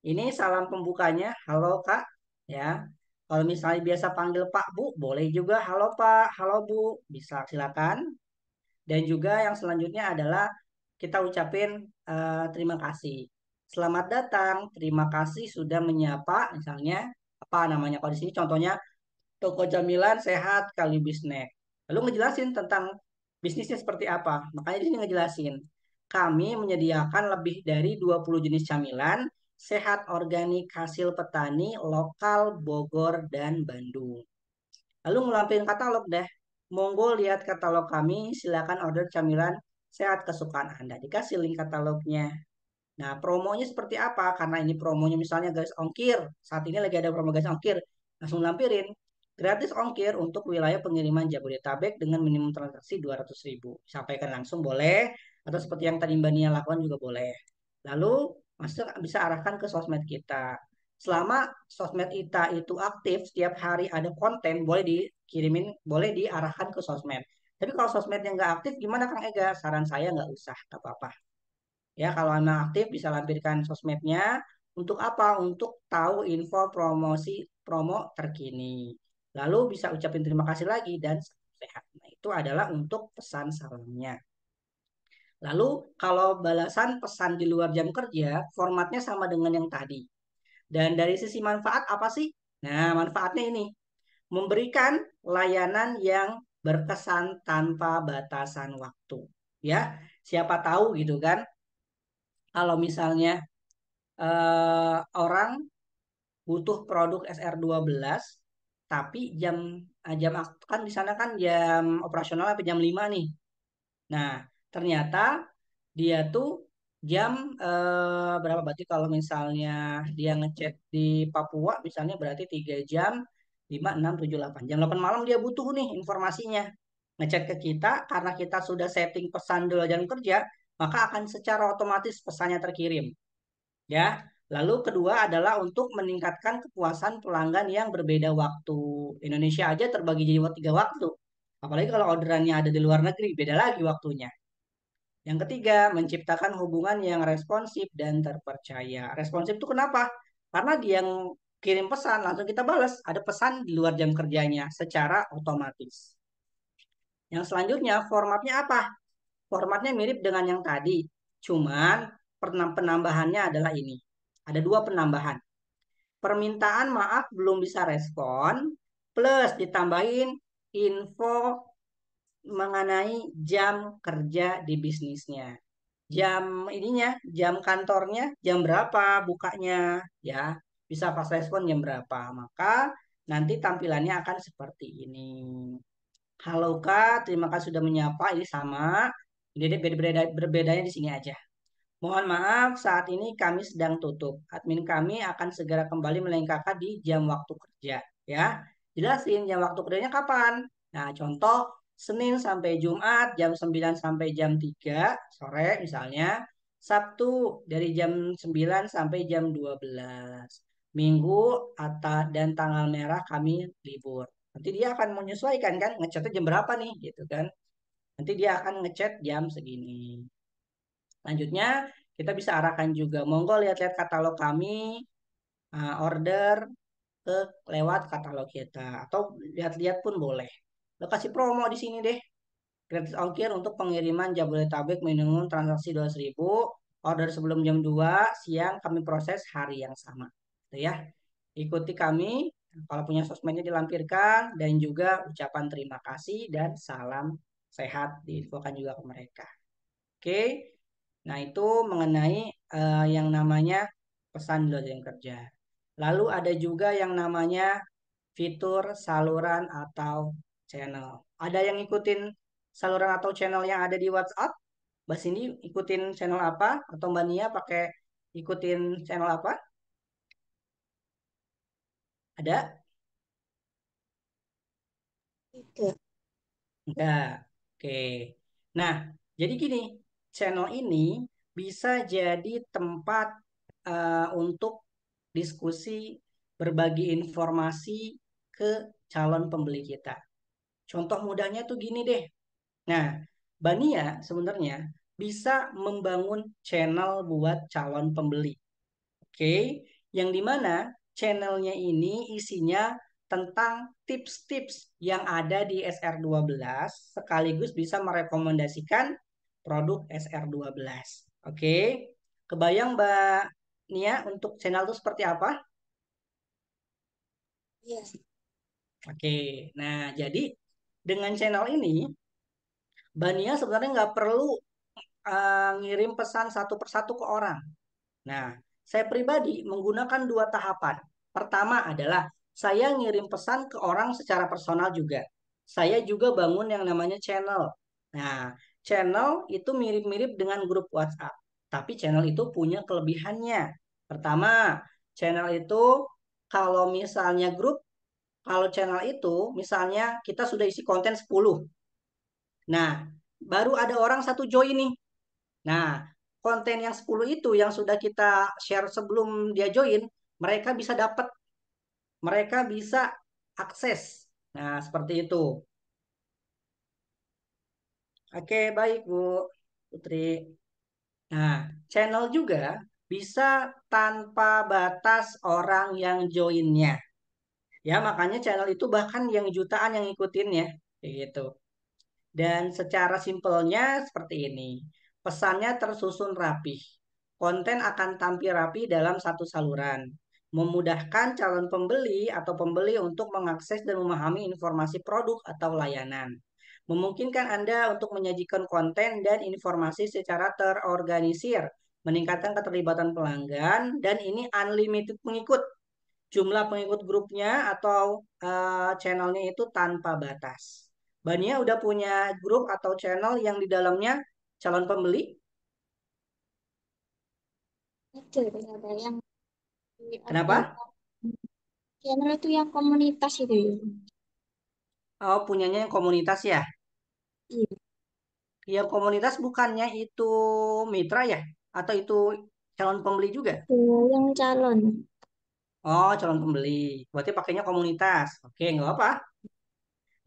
Ini salam pembukanya, halo Kak, ya. Kalau misalnya biasa panggil Pak Bu, boleh juga halo Pak, halo Bu, bisa silakan. Dan juga yang selanjutnya adalah kita ucapin terima kasih. Selamat datang, terima kasih sudah menyapa, misalnya apa namanya? Kalau di sini contohnya toko camilan sehat kali bisnis. Lalu ngejelasin tentang bisnisnya seperti apa. Makanya di sini ngejelasin. Kami menyediakan lebih dari 20 jenis camilan sehat organik hasil petani lokal Bogor dan Bandung. Lalu ngelampin katalog deh. Monggo lihat katalog kami, silakan order camilan sehat kesukaan Anda. Dikasih link katalognya. Nah, promonya seperti apa? Karena ini promonya misalnya garis ongkir. Saat ini lagi ada promo garis ongkir. Langsung lampirin. Gratis ongkir untuk wilayah pengiriman Jabodetabek dengan minimum transaksi 200.000. Sampaikan langsung boleh. Atau seperti yang tadi Mbak Nia lakukan juga boleh. Lalu masuk bisa arahkan ke sosmed kita. Selama sosmed kita itu aktif, setiap hari ada konten, boleh dikirimin, boleh diarahkan ke sosmed. Tapi kalau sosmednya nggak aktif, gimana Kang Ega? Saran saya nggak usah, nggak apa-apa. Ya, kalau memang aktif bisa lampirkan sosmednya. Untuk apa? Untuk tahu info promosi promo terkini. Lalu bisa ucapin terima kasih lagi dan salam sehat. Nah, itu adalah untuk pesan salamnya. Lalu kalau balasan pesan di luar jam kerja, formatnya sama dengan yang tadi. Dan dari sisi manfaat apa sih? Nah, manfaatnya ini memberikan layanan yang berkesan tanpa batasan waktu. Ya, siapa tahu gitu kan kalau misalnya orang butuh produk SR12 tapi jam kan di sana kan jam operasional sampai jam 5 nih. Nah, ternyata dia tuh jam berapa berarti kalau misalnya dia ngechat di Papua misalnya berarti 3 jam 5 6 7 8 jam 8 malam dia butuh nih informasinya. Ngechat ke kita karena kita sudah setting pesan dulu jam kerja, maka akan secara otomatis pesannya terkirim. Ya, lalu kedua adalah untuk meningkatkan kepuasan pelanggan yang berbeda waktu. Indonesia aja terbagi jadi 3 waktu. Apalagi kalau orderannya ada di luar negeri, beda lagi waktunya. Yang ketiga, menciptakan hubungan yang responsif dan terpercaya. Responsif itu kenapa? Karena dia yang kirim pesan, langsung kita balas. Ada pesan di luar jam kerjanya secara otomatis. Yang selanjutnya, formatnya apa? Formatnya mirip dengan yang tadi. Cuman penambahannya adalah ini. Ada 2 penambahan. Permintaan maaf belum bisa respon, plus ditambahin info mengenai jam kerja di bisnisnya. Jam ininya, jam kantornya, jam berapa bukanya, ya. Bisa pas respon jam berapa. Maka nanti tampilannya akan seperti ini. Halo Kak, terima kasih sudah menyapa. Ini sama. Ini berbedanya di sini aja. Mohon maaf, saat ini kami sedang tutup. Admin kami akan segera kembali melayani kakak di jam waktu kerja. Ya, jelasin jam waktu kerjanya kapan. Nah, contoh Senin sampai Jumat jam 9 sampai jam 3 sore misalnya. Sabtu dari jam 9 sampai jam 12. Minggu dan tanggal merah kami libur. Nanti dia akan menyesuaikan kan, ngechatnya jam berapa nih gitu kan. Nanti dia akan ngechat jam segini. Lanjutnya, kita bisa arahkan juga. Monggo lihat-lihat katalog kami, order ke lewat katalog kita. Atau lihat-lihat pun boleh. Lokasi promo di sini deh. Gratis ongkir untuk pengiriman Jabodetabek minimum transaksi 200.000. Order sebelum jam 2 siang kami proses hari yang sama. Gitu ya. Ikuti kami. Kalau punya sosmednya dilampirkan. Dan juga ucapan terima kasih dan salam sehat diinfokan juga ke mereka. Oke. Nah, itu mengenai yang namanya pesan di luar jam kerja. Lalu ada juga yang namanya fitur saluran atau channel. Ada yang ikutin saluran atau channel yang ada di WhatsApp? Mbak Cindy ikutin channel apa? Atau Mbak Nia pakai ikutin channel apa? Ada? Tidak. Enggak. Oke. Nah, jadi gini, channel ini bisa jadi tempat untuk diskusi, berbagi informasi ke calon pembeli kita. Contoh mudahnya tuh gini deh. Nah, Bania sebenarnya bisa membangun channel buat calon pembeli. Oke, yang dimana channelnya ini isinya tentang tips-tips yang ada di SR12 sekaligus bisa merekomendasikan produk SR12. Oke, kebayang Mbak Nia untuk channel itu seperti apa? Iya. Oke, nah jadi dengan channel ini Mbak Nia sebenarnya nggak perlu ngirim pesan satu persatu ke orang. Nah, saya pribadi menggunakan dua tahapan. Pertama adalah saya ngirim pesan ke orang secara personal juga. Saya juga bangun yang namanya channel. Nah, channel itu mirip-mirip dengan grup WhatsApp. Tapi channel itu punya kelebihannya. Pertama, channel itu kalau misalnya grup, kalau channel itu misalnya kita sudah isi konten 10. Nah, baru ada orang satu join nih. Nah, konten yang 10 itu yang sudah kita share sebelum dia join, mereka bisa dapat, mereka bisa akses. Nah, seperti itu. Oke, baik Bu Putri. Nah, channel juga bisa tanpa batas orang yang joinnya. Ya, makanya channel itu bahkan yang jutaan yang ngikutinnya. Kayak gitu. Dan secara simpelnya seperti ini. Pesannya tersusun rapih. Konten akan tampil rapi dalam satu saluran. Memudahkan calon pembeli atau pembeli untuk mengakses dan memahami informasi produk atau layanan. Memungkinkan Anda untuk menyajikan konten dan informasi secara terorganisir. Meningkatkan keterlibatan pelanggan dan ini unlimited pengikut. Jumlah pengikut grupnya atau channelnya itu tanpa batas. Bania udah punya grup atau channel yang di dalamnya calon pembeli? Ada yang ada Kenapa? channel itu yang komunitas itu ya. Oh, punyanya yang komunitas ya? Iya. Yang komunitas bukannya itu mitra ya? Atau itu calon pembeli juga? Ada yang calon. Oh, calon pembeli. Berarti pakainya komunitas. Oke, nggak apa.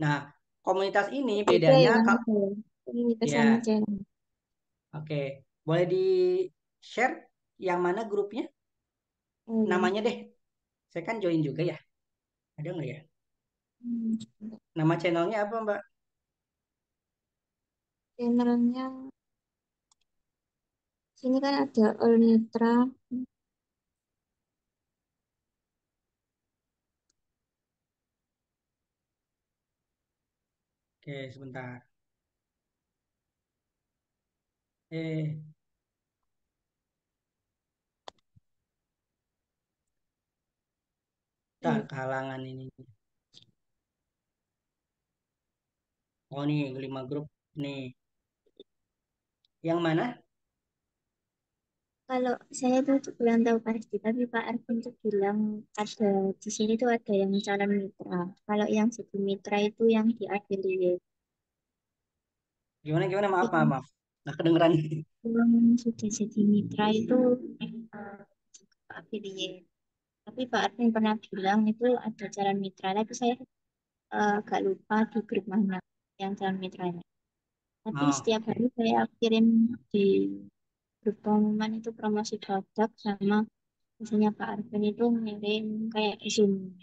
Nah, komunitas ini Beda bedanya ya, kak. ada ya. Komunitas sama Ya, channel. oke. Boleh di share yang mana grupnya? Oh ya. Namanya deh. Saya kan join juga ya. Ada nggak ya? Hmm. Nama channelnya apa, Mbak? Channelnya sini kan ada All Mitra. Oke, sebentar. Eh, tak Iya. kehalangan ini. Oh, nih, 5 grup nih. Yang mana? Kalau saya tuh kurang tahu pasti, tapi Pak Arvin tuh bilang ada di sini tuh ada yang calon mitra. Kalau yang jadi mitra itu yang diafiliate. Gimana, gimana? Tapi Maaf, maaf, maaf. Nggak kedengeran. yang sudah jadi mitra itu affiliate. Tapi Pak Arvin pernah bilang itu ada calon mitra, tapi saya agak lupa di grup mana yang calon mitranya. Tapi Oh, setiap oke. hari saya kirim di grup pengumuman itu promosi produk sama misalnya Pak Arvin itu ngirim kayak Zoom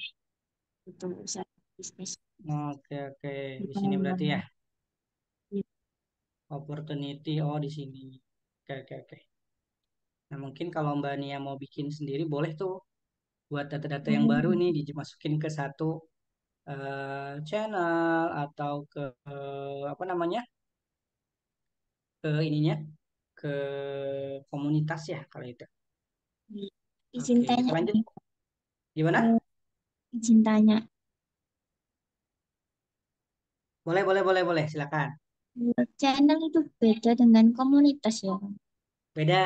gitu usaha bisnis Oke, oke. di Di sini berarti ya. pengumuman. Opportunity. Oh, di sini. Oke, oke, oke. Nah, mungkin kalau Mbak Nia mau bikin sendiri, boleh tuh. Buat data-data yang baru Hmm, nih, dimasukin ke satu channel atau ke, apa namanya? Ke ininya, ke komunitas ya, kalau itu. izin Oke, kita tanya lanjut. nih, Gimana? eh, izin tanya. Boleh, boleh, boleh, boleh. Silakan. Channel itu beda dengan komunitas ya. Beda.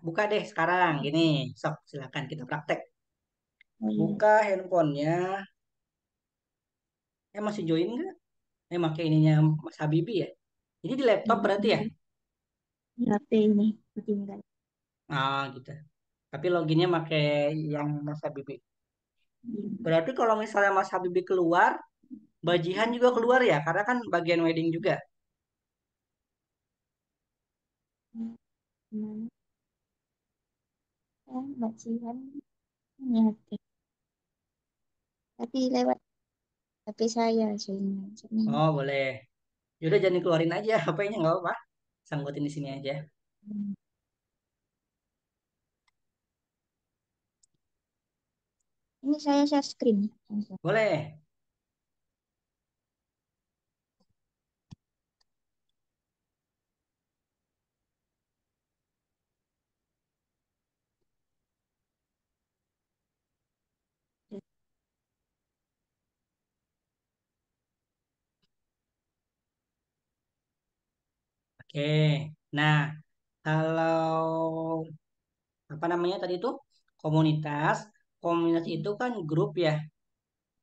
Buka deh sekarang. Gini, sok silakan kita praktek. Oh iya. Buka handphonenya. Masih join nggak? Pakai ininya Mas Habibi ya. Ini di laptop berarti ya? Iya, di HP ini ketinggalan. Ah, gitu. Tapi loginnya pakai yang Mas Habibi. Iya. Berarti kalau misalnya Mas Habibi keluar, Bajihan juga keluar ya? Karena kan bagian wedding juga. Gimana? Mbak Jihan punya HP, tapi lewat HP saya soalnya. Soalnya, Oh, boleh. Yaudah jangan dikeluarin aja HP-nya nggak apa-apa. Sanggutin di sini aja. hmm, ini saya share screen. Boleh. Oke. Nah, kalau apa namanya tadi itu komunitas, komunitas itu kan grup ya.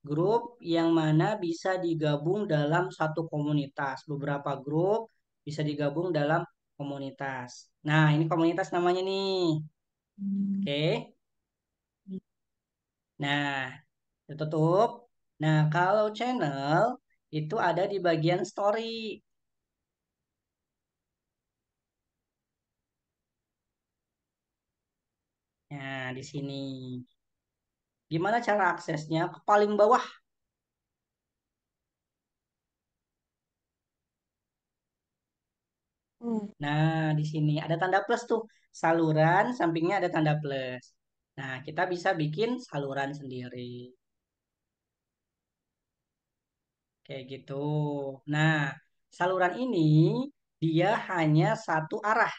Grup yang mana bisa digabung dalam satu komunitas. Beberapa grup bisa digabung dalam komunitas. Nah, ini komunitas namanya nih. Hmm, Oke. Nah, tertutup. Nah, kalau channel itu ada di bagian story. Nah, di sini. Gimana cara aksesnya? Ke paling bawah. oh, Nah, di sini ada tanda plus tuh. Saluran, sampingnya ada tanda plus. Nah, kita bisa bikin saluran sendiri. Kayak gitu. Nah, saluran ini dia hanya satu arah.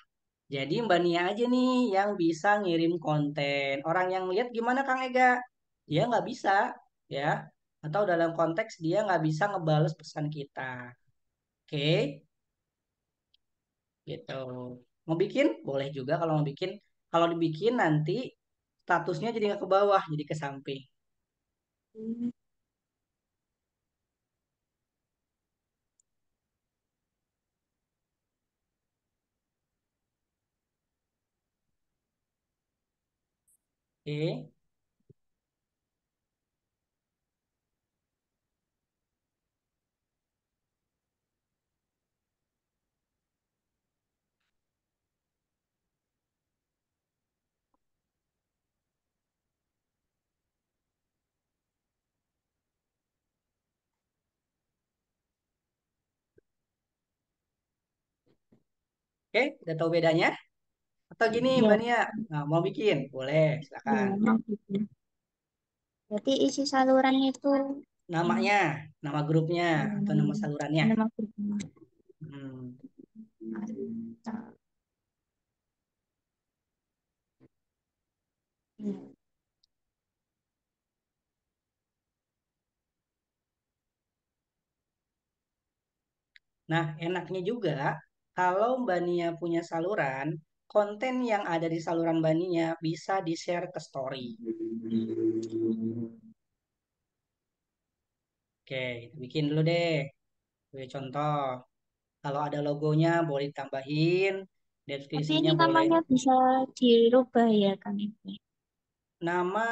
Jadi Mbak Nia aja nih yang bisa ngirim konten. Orang yang lihat gimana Kang Ega? Dia nggak bisa, ya. Atau dalam konteks dia nggak bisa ngebales pesan kita. Oke, gitu. Mau bikin? Boleh juga kalau mau bikin. Kalau dibikin nanti statusnya jadi nggak ke bawah, jadi ke samping. hmm, Oke. Oke, udah tahu bedanya? Atau gini Mbak ya, Nia, nah, mau bikin? Boleh, ya, silakan. mau gitu. Berarti isi saluran itu ini, Namanya, nama grupnya, atau nama salurannya. nama grupnya. Hmm. Ya. Nah, enaknya juga kalau Mbak Nia punya saluran, konten yang ada di saluran Mbak Nia bisa di-share ke story. Oke, kita bikin dulu deh. Sebagai contoh, kalau ada logonya boleh ditambahin, Tapi deskripsinya ini boleh. namanya bisa dirubah ya kan itu. Nama,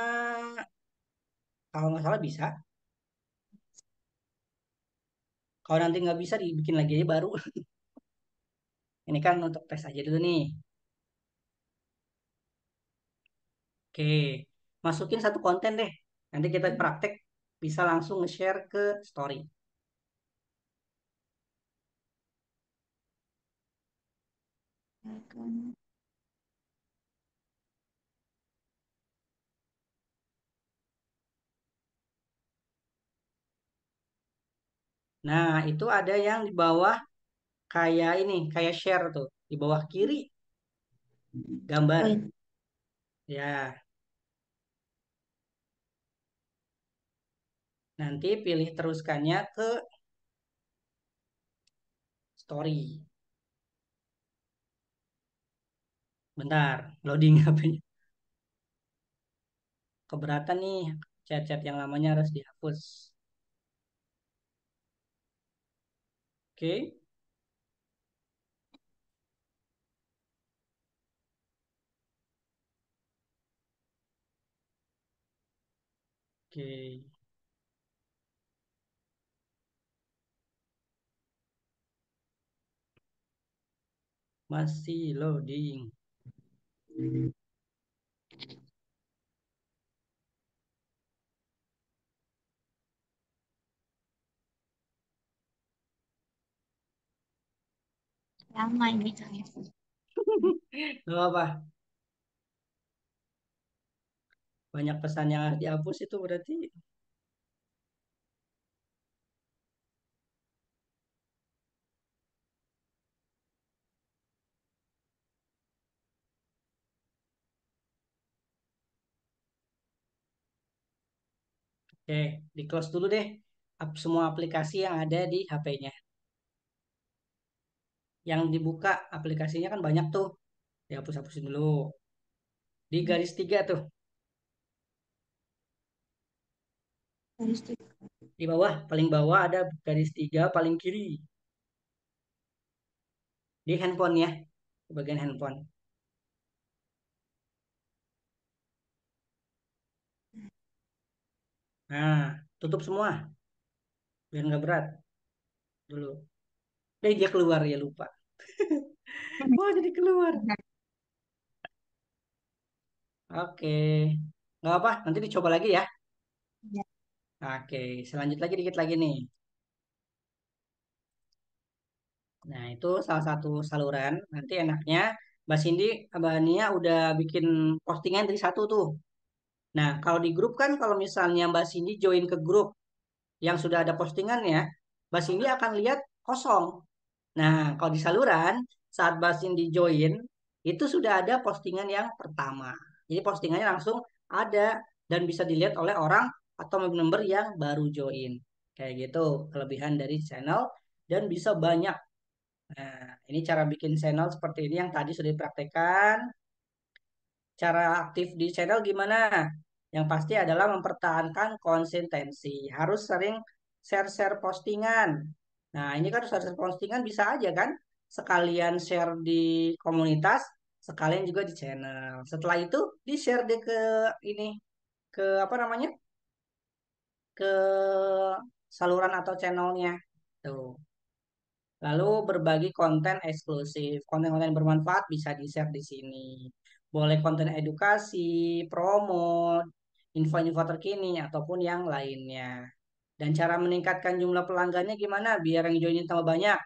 kalau nggak salah bisa. Kalau nanti nggak bisa, dibikin lagi aja baru. Ini kan untuk tes aja dulu nih. Oke, masukin satu konten deh. Nanti kita praktek bisa langsung nge-share ke story. Ya kan. Nah, itu ada yang di bawah kayak ini, kayak share tuh. Di bawah kiri Oh, gambar. ini. Ya, nanti pilih teruskannya ke story. Bentar, loading HP-nya. Keberatan nih, chat-chat yang lamanya harus dihapus. Oke. Oke. Masih loading. Lama ini saya. Gak apa. Banyak pesan yang harus dihapus itu berarti. Oke, di close dulu deh. Semua aplikasi yang ada di HP-nya. Yang dibuka aplikasinya kan banyak tuh. Dihapus-hapusin dulu. Di garis 3 tuh. Harus di Di bawah, paling bawah ada garis 3 paling kiri. Di handphone ya. Di bagian handphone. Nah, tutup semua. Biar nggak berat dulu. Dia keluar ya lupa. Wah, jadi keluar. Oke. Nggak apa, nanti dicoba lagi ya. ya. Oke, selanjut lagi dikit lagi nih. Nah, itu salah satu saluran. Nanti enaknya Mbak Cindy, Mbak Nia udah bikin postingan dari satu tuh. Nah, kalau di grup kan kalau misalnya Mbak Cindy join ke grup yang sudah ada postingannya, Mbak Cindy akan lihat kosong. Nah, kalau di saluran, saat Mbak Cindy join, itu sudah ada postingan yang pertama. Jadi postingannya langsung ada dan bisa dilihat oleh orang atau member yang baru join. Kayak gitu, kelebihan dari channel dan bisa banyak. Nah, ini cara bikin channel seperti ini yang tadi sudah dipraktekkan. Cara aktif di channel gimana? Yang pasti adalah mempertahankan konsistensi. Harus sering share-share postingan. Nah, ini kan share-share postingan bisa aja kan? Sekalian share di komunitas, sekalian juga di channel. Setelah itu di-share deh ke ini, ke apa namanya? Ke saluran atau channelnya. Tuh. Lalu berbagi konten eksklusif. Konten-konten bermanfaat bisa di-share di sini. Boleh konten edukasi, promo, info-info terkini, ataupun yang lainnya. Dan cara meningkatkan jumlah pelanggannya gimana? Biar yang joinin tambah banyak.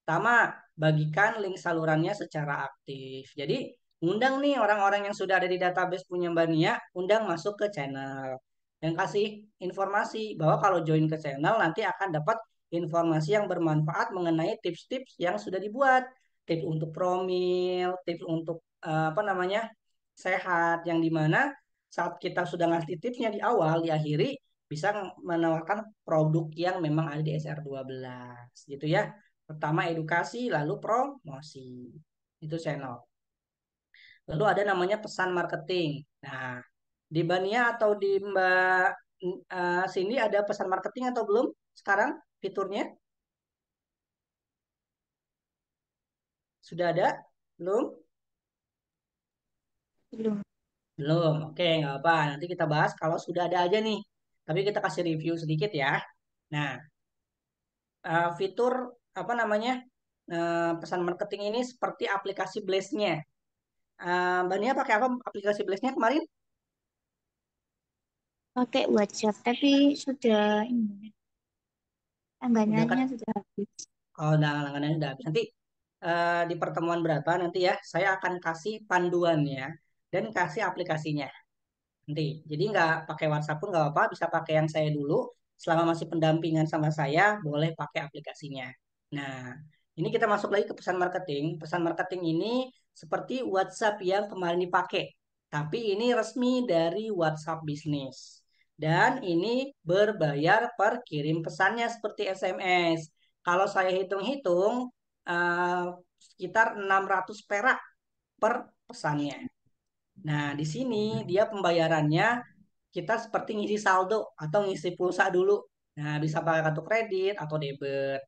Pertama, bagikan link salurannya secara aktif. Jadi, undang nih orang-orang yang sudah ada di database punya Mbak Nia, undang masuk ke channel. Dan kasih informasi bahwa kalau join ke channel nanti akan dapat informasi yang bermanfaat mengenai tips-tips yang sudah dibuat. Tips untuk promil, tips untuk apa namanya sehat, yang dimana saat kita sudah ngasih tipsnya di awal, di akhiri bisa menawarkan produk yang memang ada di SR12 gitu ya. Pertama edukasi, lalu promosi. Itu channel. Lalu ada namanya pesan marketing. Nah, di Bania atau di Mbak Cindy ada pesan marketing atau belum sekarang fiturnya? Sudah ada? Belum? Belum. Belum. Oke, nggak apa. Nanti kita bahas kalau sudah ada aja nih. Tapi kita kasih review sedikit ya. Nah, fitur apa namanya pesan marketing ini seperti aplikasi Blaze-nya. Mbak Nia pakai apa aplikasi Blaze-nya kemarin? Pakai WhatsApp, tapi sudah ini Udah kan? langganannya sudah habis. Oh, udah langganan udah habis. Nanti di pertemuan berapa nanti ya, saya akan kasih panduannya dan kasih aplikasinya. Nanti. Jadi nggak pakai WhatsApp pun nggak apa-apa, bisa pakai yang saya dulu. Selama masih pendampingan sama saya, boleh pakai aplikasinya. Nah, ini kita masuk lagi ke pesan marketing. Pesan marketing ini seperti WhatsApp yang kemarin dipakai, tapi ini resmi dari WhatsApp bisnis. Dan ini berbayar per kirim pesannya seperti SMS. Kalau saya hitung-hitung, eh, sekitar 600 perak per pesannya. Nah, di sini dia pembayarannya kita seperti ngisi saldo atau ngisi pulsa dulu. Nah, bisa pakai kartu kredit atau debit.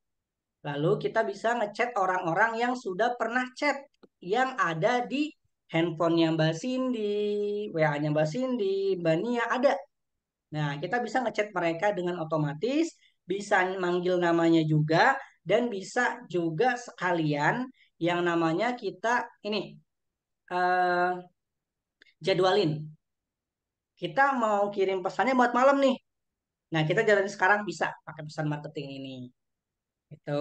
Lalu kita bisa ngechat orang-orang yang sudah pernah chat yang ada di handphonenya Mbak Cindy, WA-nya Mbak Cindy, Mbak Nia ada. Nah, kita bisa ngechat mereka dengan otomatis, bisa manggil namanya juga, dan bisa juga sekalian yang namanya kita ini eh, jadwalin. Kita mau kirim pesannya buat malam nih. Nah, kita jalan sekarang bisa pakai pesan marketing ini. Itu.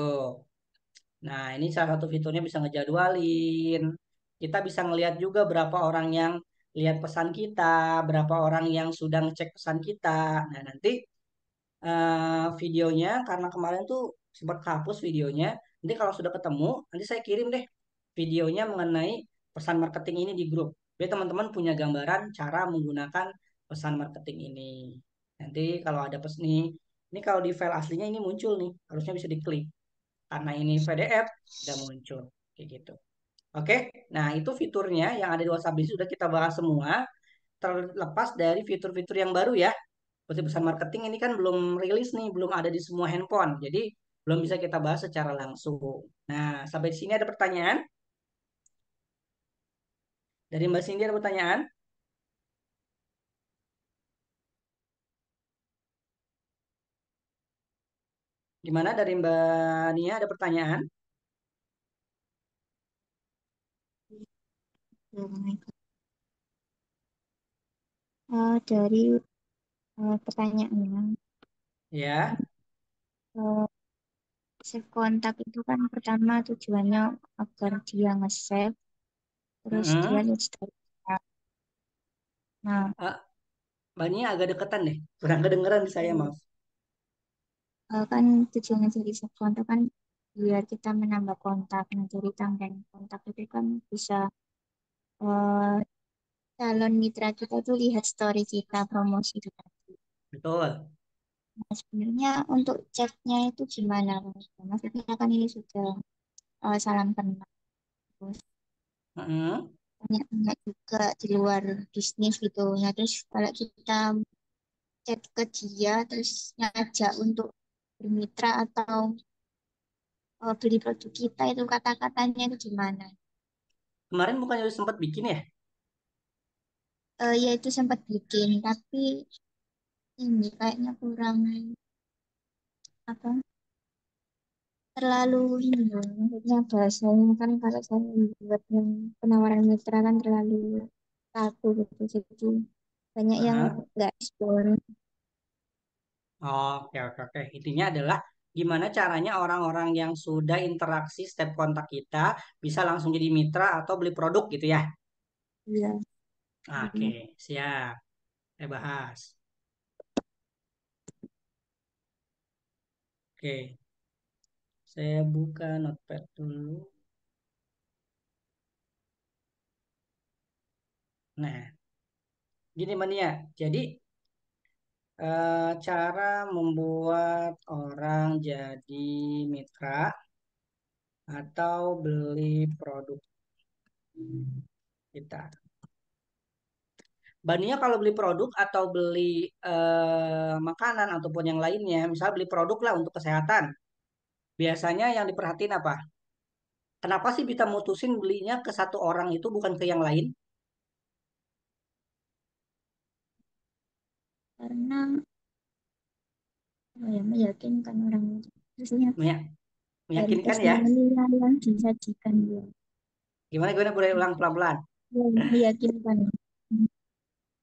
Nah, ini salah satu fiturnya bisa ngejadwalin. Kita bisa ngelihat juga berapa orang yang lihat pesan kita, berapa orang yang sudah ngecek pesan kita. Nah, nanti videonya karena kemarin tuh sempat hapus videonya. Nanti kalau sudah ketemu, nanti saya kirim deh videonya mengenai pesan marketing ini di grup. Biar teman-teman punya gambaran cara menggunakan pesan marketing ini. Nanti kalau ada pesan ini kalau di file aslinya ini muncul nih, harusnya bisa diklik. Karena ini PDF udah muncul kayak gitu. Oke, nah itu fiturnya yang ada di WhatsApp ini sudah kita bahas semua. Terlepas dari fitur-fitur yang baru ya. Seperti pesan marketing ini kan belum rilis nih, belum ada di semua handphone. Jadi belum bisa kita bahas secara langsung. Nah, sampai di sini ada pertanyaan? Dari Mbak Cindy ada pertanyaan? Gimana dari Mbak Nia ada pertanyaan? Dari pertanyaannya, Ya. eh, save kontak itu kan pertama tujuannya agar dia nge-save, terus dia Mm-mm. lihat story kita. Nah, Eh, Mbak Nia agak deketan deh. Kurang kedengeran di saya, maaf. kan tujuannya dari save kontak kan biar kita menambah kontak. Nah, dari tambahan kontak itu kan bisa eh, calon mitra kita tuh lihat story kita, promosi itu tadi. Betul. Nah, sebenarnya untuk chatnya itu gimana? Maksudnya kan ini sudah salam kenal. Terus Mm-mm. banyak juga di luar bisnis gitu. Nah, terus kalau kita chat ke dia, terus ngajak untuk bermitra atau beli produk kita itu kata-katanya itu gimana? Kemarin bukannya udah sempat bikin ya? Ya itu sempat bikin, tapi ini kayaknya kurang apa? Terlalu ini loh, maksudnya bahasanya kan kalau saya buat yang penawaran mitra kan terlalu kaku gitu, jadi banyak yang Aha. nggak respon. Oke, oke, oke. Intinya adalah gimana caranya orang-orang yang sudah interaksi step kontak kita bisa langsung jadi mitra atau beli produk gitu ya. Iya. Oke, siap. Saya bahas. Oke, saya buka notepad dulu. Nah, gini Mania. Jadi cara membuat orang jadi mitra atau beli produk kita. Bania kalau beli produk atau beli makanan ataupun yang lainnya, misal beli produk lah untuk kesehatan, biasanya yang diperhatiin apa? Kenapa sih kita mutusin belinya ke satu orang itu bukan ke yang lain? Karena apa ya, meyakinkan orang itu. Maksudnya Meya- dari Meyakinkan ya? testimoni yang disajikan dia. Gimana gimana boleh ulang pelan-pelan. Ya, meyakinkan.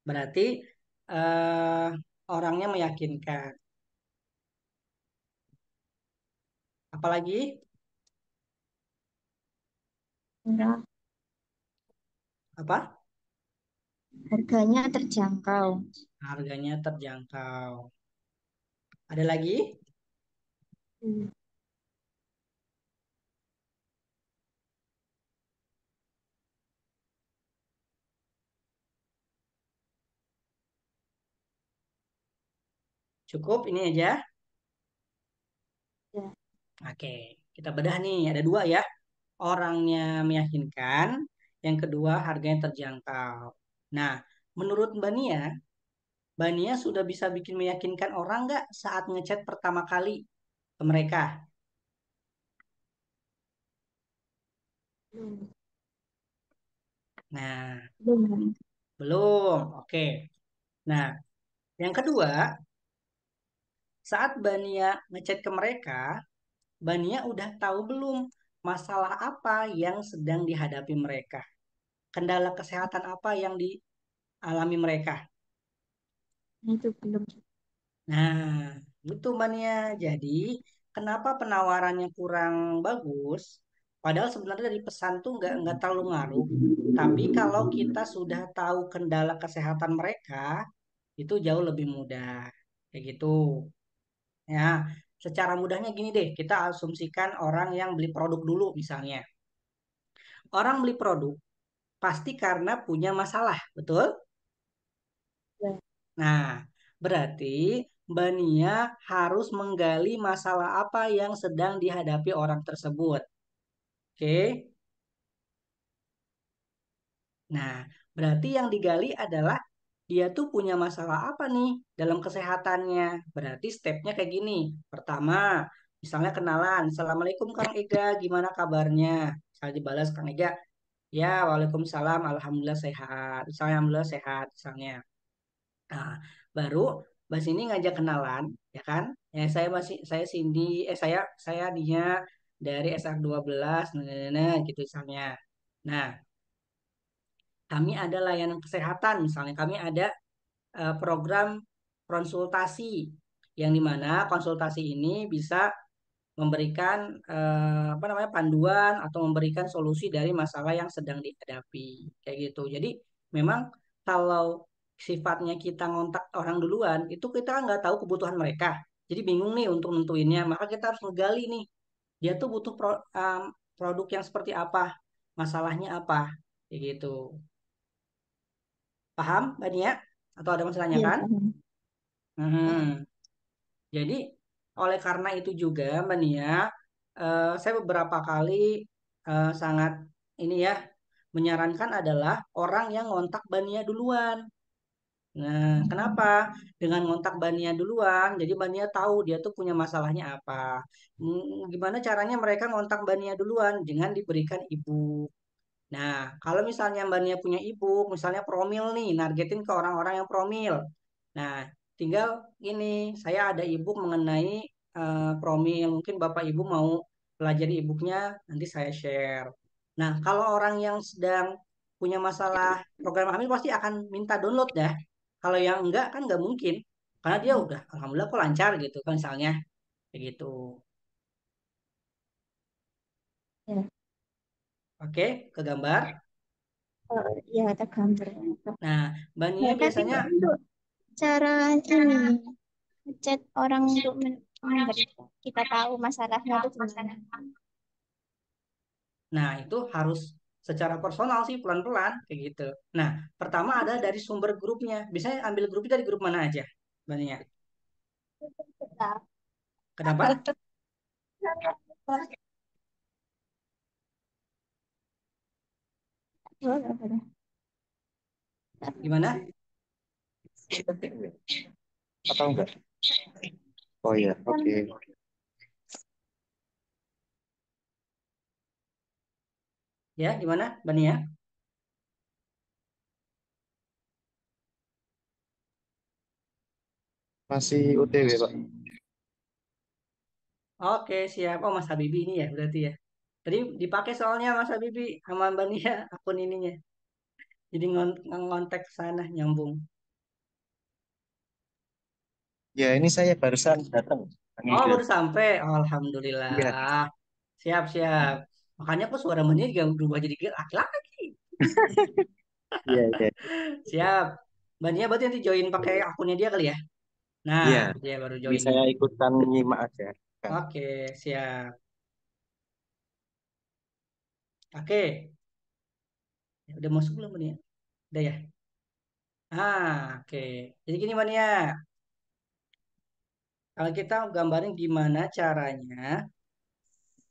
Berarti eh, orangnya meyakinkan. Apalagi Murah, apa? harganya terjangkau. Harganya terjangkau. Ada lagi? Hmm. Cukup ini aja. Ya, Oke, kita bedah nih. Ada dua ya. Orangnya meyakinkan, yang kedua harganya terjangkau. Nah, menurut Mbak Nia sudah bisa bikin meyakinkan orang nggak saat ngechat pertama kali ke mereka? Belum. Nah, Belum. belum. Oke. Nah, yang kedua, saat Bania ngechat ke mereka, Bania udah tahu belum masalah apa yang sedang dihadapi mereka? Kendala kesehatan apa yang dialami mereka? Nah, itu belum. Nah, gitu Bania. Jadi, kenapa penawarannya kurang bagus? Padahal sebenarnya dari pesan tuh nggak terlalu ngaruh. Tapi kalau kita sudah tahu kendala kesehatan mereka, itu jauh lebih mudah. Kayak gitu. Ya, secara mudahnya gini deh, kita asumsikan orang yang beli produk dulu misalnya. Orang beli produk pasti karena punya masalah, betul? Ya, Nah, berarti Mbak Nia harus menggali masalah apa yang sedang dihadapi orang tersebut. Oke? Nah, berarti yang digali adalah dia tuh punya masalah apa nih dalam kesehatannya. Berarti stepnya kayak gini. Pertama, misalnya kenalan. Assalamualaikum Kang Ega, gimana kabarnya? Saya dibalas Kang Ega, ya Waalaikumsalam, Alhamdulillah sehat. Misalnya Alhamdulillah sehat, misalnya. Nah, baru Mbak Sini ngajak kenalan, ya kan? Ya saya Cindy, saya Dia dari SR12, nah, gitu misalnya. Nah, kami ada layanan kesehatan, misalnya kami ada program konsultasi yang dimana konsultasi ini bisa memberikan apa namanya panduan atau memberikan solusi dari masalah yang sedang dihadapi kayak gitu. Jadi memang kalau sifatnya kita ngontak orang duluan itu kita kan nggak tahu kebutuhan mereka. Jadi bingung nih untuk nentuinnya. Maka kita harus ngegali nih dia tuh butuh produk yang seperti apa, masalahnya apa kayak gitu. Paham, Mbak Nia? Atau ada masih ya, tanyakan? paham. Paham. Hmm. Jadi oleh karena itu juga Mbak Nia, saya beberapa kali sangat ini ya menyarankan adalah orang yang ngontak Mbak Nia duluan. Nah, kenapa? Dengan ngontak Mbak Nia duluan, jadi Mbak Nia tahu dia tuh punya masalahnya apa. Gimana caranya mereka ngontak Mbak Nia duluan? Dengan diberikan ibu. Nah, kalau misalnya Mbak Nia punya ibu, misalnya promil nih, nargetin ke orang-orang yang promil. Nah, tinggal ini, saya ada ebook mengenai promil. Mungkin Bapak Ibu mau pelajari ebooknya, nanti saya share. Nah, kalau orang yang sedang punya masalah program hamil pasti akan minta download dah. Kalau yang enggak kan nggak mungkin, karena dia udah, alhamdulillah kok lancar gitu kan misalnya, kayak gitu. Ya. Oke, ke gambar. Ya, ada gambar. Nah, Mbak Nia Nah, tapi biasanya. untuk cara ini chat orang untuk memberi kita tahu masalahnya itu gimana? Nah, itu harus secara personal sih, pelan-pelan kayak gitu. Nah, pertama ada dari sumber grupnya. Biasanya ambil grupnya dari grup mana aja, Bania? Kenapa? Gimana? Atau enggak? Oh iya, oke. Ya, gimana, Bania? Masih OTW, Pak. Oke, siap. Oh, Mas Habibi ini ya, berarti ya. Tadi dipakai soalnya Mas Habibi sama Bania akun ininya. Jadi ngontek ke sana, nyambung. Ya, ini saya barusan datang. Kang Oh, Ega. baru sampai. Oh, Iya, Alhamdulillah. Siap, siap. Makanya kok suara Bania juga berubah jadi laki-laki. iya, iya. Siap. Bania berarti nanti join pakai akunnya dia kali ya? Nah, Iya, dia baru ini join nih. saya ikutan nyimak aja. Kang. Oke, siap. Oke, ya, udah masuk belum nih? Udah ya? Oke. Jadi gini Man ya, kalau kita gambarin gimana caranya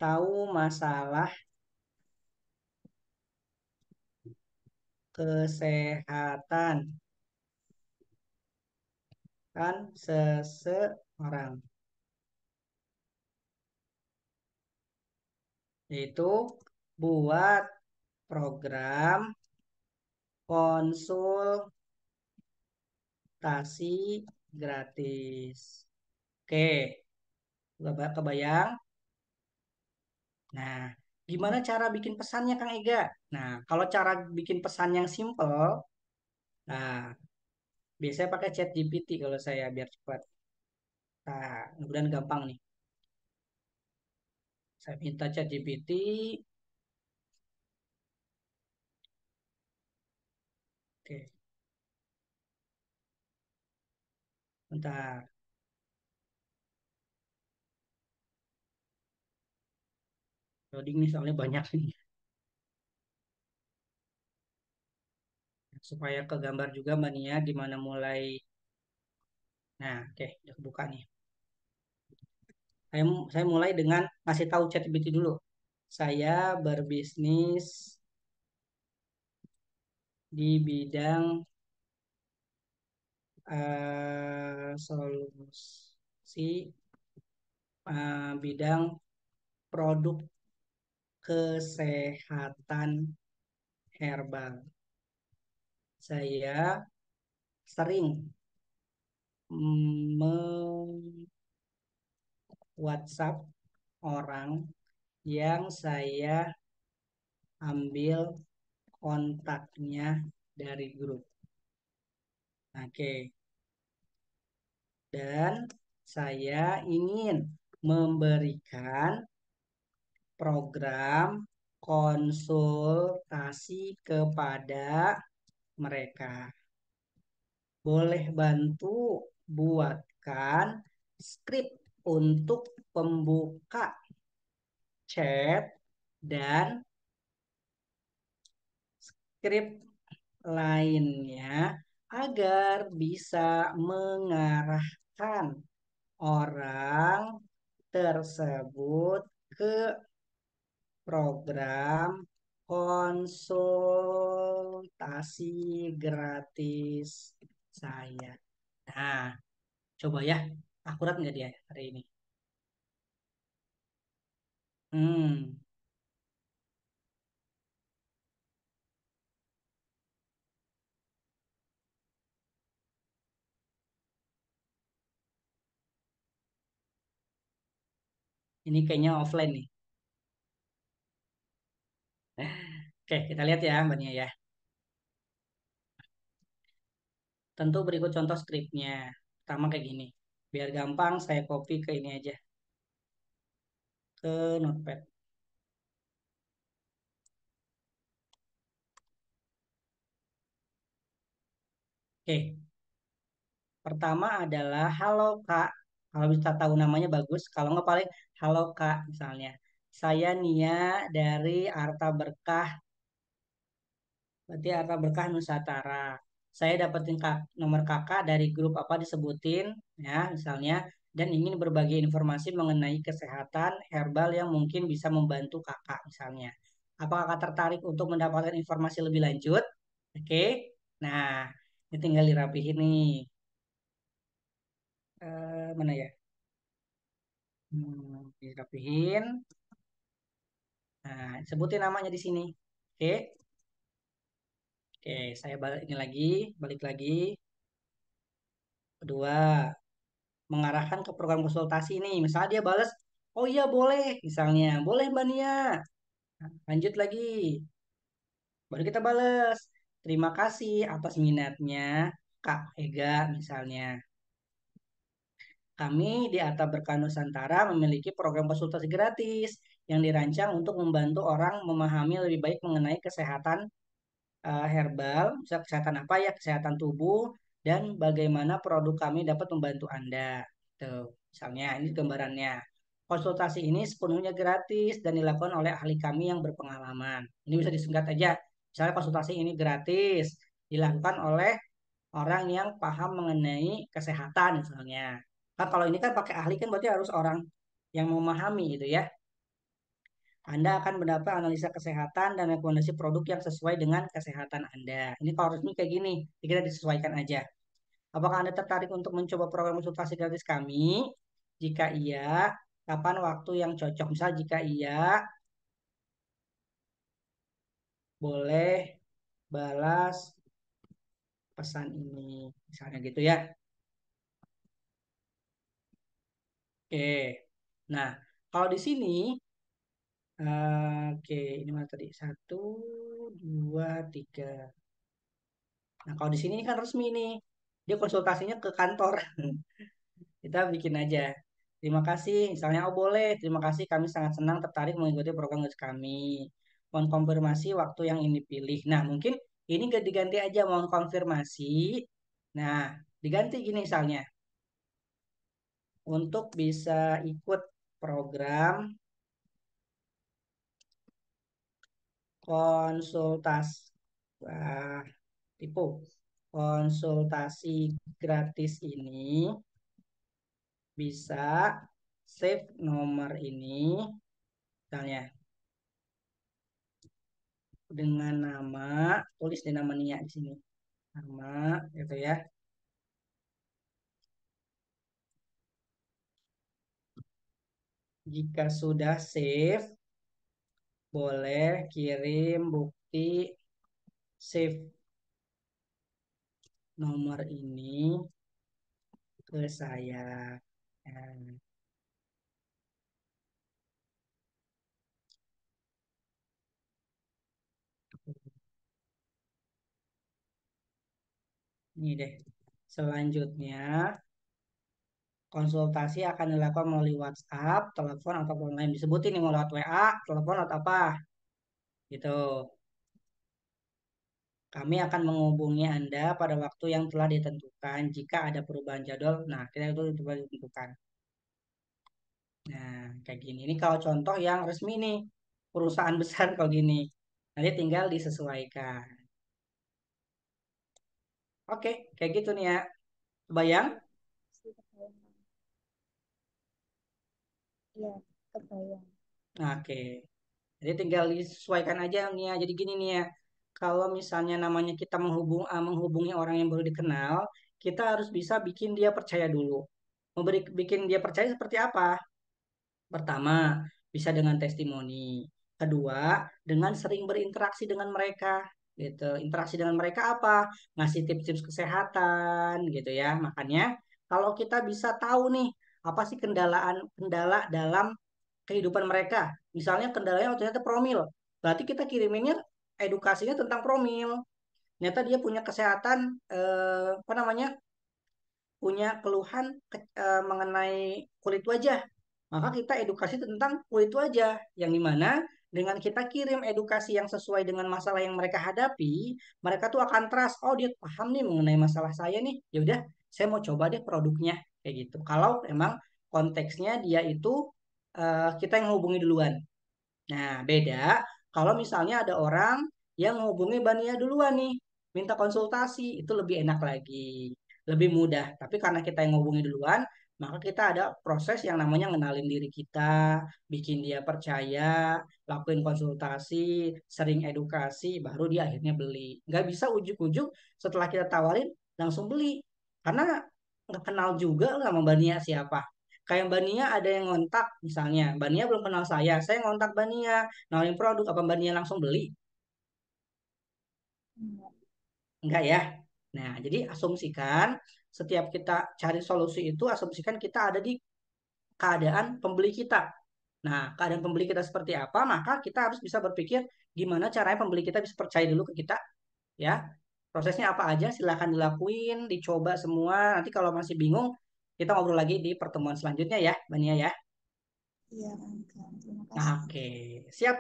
tahu masalah kesehatan kan seseorang, yaitu buat program konsultasi gratis. Oke, kebayang? Nah, gimana cara bikin pesannya Kang Ega? Nah, kalau cara bikin pesan yang simple, nah, biasanya pakai ChatGPT kalau saya biar cepat. Nah, mudah-mudahan gampang nih. Saya minta ChatGPT. Oke, bentar. Loading nih soalnya banyak nih. Supaya kegambar juga Mbak Nia gimana mulai. Nah, oke, udah kebuka nih. Saya mulai dengan kasih tahu ChatGPT dulu. Saya berbisnis di bidang solusi bidang produk kesehatan herbal. Saya sering WhatsApp orang yang saya ambil kontaknya dari grup. Oke, dan saya ingin memberikan program konsultasi kepada mereka. Boleh bantu buatkan skrip untuk pembuka chat dan skrip lainnya agar bisa mengarahkan orang tersebut ke program konsultasi gratis saya. Nah, coba ya, akurat nggak dia hari ini? Hmm, ini kayaknya offline nih. Oke, kita lihat ya, Mbak Nia ya. Tentu berikut contoh skripnya. Pertama kayak gini. Biar gampang, saya copy ke ini aja, ke Notepad. Oke, pertama adalah halo Kak. Kalau bisa tahu namanya bagus. Kalau nggak paling halo Kak misalnya. Saya Nia dari Arta Berkah. Berarti Arta Berkah Nusantara. Saya dapetin nomor kakak dari grup apa disebutin ya misalnya dan ingin berbagi informasi mengenai kesehatan herbal yang mungkin bisa membantu kakak misalnya. Apakah kakak tertarik untuk mendapatkan informasi lebih lanjut? Oke. Nah, ini tinggal dirapihin nih. Mana ya? Dirapihin. Nah, sebutin namanya di sini. Oke. Oke, saya balik ini lagi, balik lagi. Kedua, mengarahkan ke program konsultasi ini. Misalnya dia balas, oh iya boleh, misalnya, boleh Mbak Nia. Nah, lanjut lagi, baru kita balas. Terima kasih atas minatnya, Kak Ega misalnya. Kami di Atta Berkah Nusantara memiliki program konsultasi gratis yang dirancang untuk membantu orang memahami lebih baik mengenai kesehatan herbal, misal kesehatan apa ya, kesehatan tubuh, dan bagaimana produk kami dapat membantu Anda. Tuh, misalnya ini gambarannya. Konsultasi ini sepenuhnya gratis dan dilakukan oleh ahli kami yang berpengalaman. Ini bisa disingkat aja. Misalnya konsultasi ini gratis, dilakukan oleh orang yang paham mengenai kesehatan misalnya. Kan kalau ini kan pakai ahli kan berarti harus orang yang memahami gitu ya. Anda akan mendapat analisa kesehatan dan rekomendasi produk yang sesuai dengan kesehatan Anda. Ini kalau resmi kayak gini, kita disesuaikan aja. Apakah Anda tertarik untuk mencoba program konsultasi gratis kami? Jika iya, kapan waktu yang cocok? Misal jika iya, boleh balas pesan ini. Misalnya gitu ya. Oke. Nah, kalau di sini, oke, ini mana tadi? Satu, dua, tiga. Nah, kalau di sini kan resmi nih. Dia konsultasinya ke kantor. Kita bikin aja. Terima kasih, misalnya, oh boleh, terima kasih, kami sangat senang tertarik mengikuti program quiz kami. Mohon konfirmasi waktu yang ini pilih. Nah, mungkin ini diganti aja, mohon konfirmasi. Nah, diganti gini misalnya, untuk bisa ikut program konsultasi, wah, tipu, konsultasi gratis ini bisa save nomor ini, misalnya dengan nama, tulis di nama Nia di sini, nama gitu ya. Jika sudah save, boleh kirim bukti save nomor ini ke saya. Nah, ini deh. Selanjutnya, konsultasi akan dilakukan melalui WhatsApp, telepon, atau online. Disebutin nih mau lewat WA, telepon, atau apa. Gitu. Kami akan menghubungi Anda pada waktu yang telah ditentukan. Jika ada perubahan jadwal, nah kita itu coba ditentukan. Nah, kayak gini. Ini kalau contoh yang resmi nih, perusahaan besar kalau gini. Nanti tinggal disesuaikan. Oke, kayak gitu nih ya. Bayang? Iya, kebayang. Oke. Jadi tinggal disesuaikan aja nih ya. Jadi gini nih ya. Kalau misalnya namanya kita menghubungi orang yang baru dikenal, kita harus bisa bikin dia percaya dulu. Bikin dia percaya seperti apa? Pertama, bisa dengan testimoni. Kedua, dengan sering berinteraksi dengan mereka. Gitu. Interaksi dengan mereka apa? Ngasih tips-tips kesehatan gitu ya. Makanya kalau kita bisa tahu nih apa sih kendala dalam kehidupan mereka. Misalnya kendalanya ternyata promil. Berarti kita kiriminnya edukasinya tentang promil. Ternyata dia punya kesehatan apa namanya? Punya keluhan mengenai kulit wajah, maka kita edukasi tentang kulit wajah, yang dimana dengan kita kirim edukasi yang sesuai dengan masalah yang mereka hadapi, mereka tuh akan trust, oh dia paham nih mengenai masalah saya nih, ya udah saya mau coba deh produknya, kayak gitu. Kalau emang konteksnya dia itu kita yang hubungi duluan. Nah, beda kalau misalnya ada orang yang menghubungi Bania duluan nih, minta konsultasi, itu lebih enak lagi, lebih mudah. Tapi karena kita yang menghubungi duluan, maka kita ada proses yang namanya ngenalin diri kita, bikin dia percaya, lakuin konsultasi, sering edukasi, baru dia akhirnya beli. Nggak bisa ujuk-ujuk setelah kita tawarin langsung beli. Karena nggak kenal juga lah sama Bania siapa. Kayak Mbak Nia ada yang ngontak misalnya, Mbak Nia belum kenal saya ngontak Mbak Nia, nawarin produk, apa Mbak Nia langsung beli? Enggak. Enggak ya. Nah, jadi asumsikan setiap kita cari solusi itu, asumsikan kita ada di keadaan pembeli kita. Nah, keadaan pembeli kita seperti apa, maka kita harus bisa berpikir gimana caranya pembeli kita bisa percaya dulu ke kita, ya. Prosesnya apa aja, silahkan dilakuin, dicoba semua. Nanti kalau masih bingung, kita ngobrol lagi di pertemuan selanjutnya ya, Mbak Nia ya. Iya, enggak. Terima Nah, kasih. oke, siap.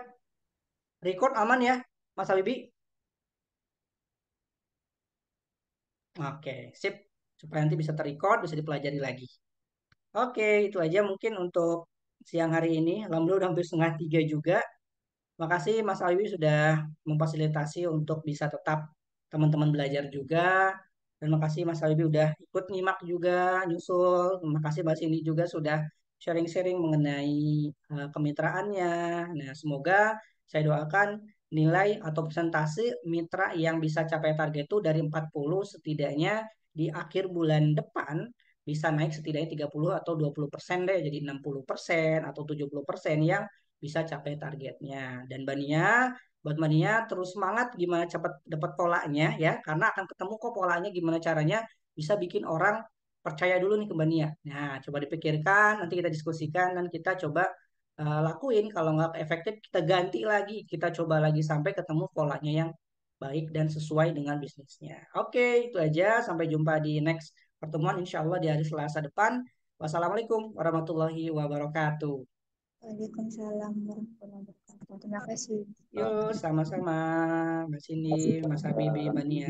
Record aman ya, Mas Habibi? Oke, sip. Supaya nanti bisa terrecord, bisa dipelajari lagi. Oke, itu aja mungkin untuk siang hari ini. Alhamdulillah udah hampir setengah tiga juga. Makasih Mas Habibi sudah memfasilitasi untuk bisa tetap teman-teman belajar juga. Dan makasih Mas Habibi udah ikut nyimak juga, nyusul. Terima kasih Mbak Cindy juga sudah sharing-sharing mengenai kemitraannya. Nah, semoga saya doakan nilai atau persentase mitra yang bisa capai target itu dari 40 setidaknya di akhir bulan depan bisa naik setidaknya 30 atau 20% deh, jadi 60% atau 70% yang bisa capai targetnya. Dan buat Mbak Nia terus semangat gimana cepat dapat polanya ya, karena akan ketemu kok polanya gimana caranya bisa bikin orang percaya dulu nih ke Mbak Nia. Nah, coba dipikirkan, nanti kita diskusikan dan kita coba lakuin. Kalau nggak efektif, kita ganti lagi, kita coba lagi sampai ketemu polanya yang baik dan sesuai dengan bisnisnya. Oke, itu aja. Sampai jumpa di next pertemuan, insya Allah di hari Selasa depan. Wassalamualaikum warahmatullahi wabarakatuh. Waalaikumsalam warahmatullahi wabarakatuh. Terima kasih. Yuk, sama-sama, Mbak Cindy, Mas Habibi, Mbak Nia.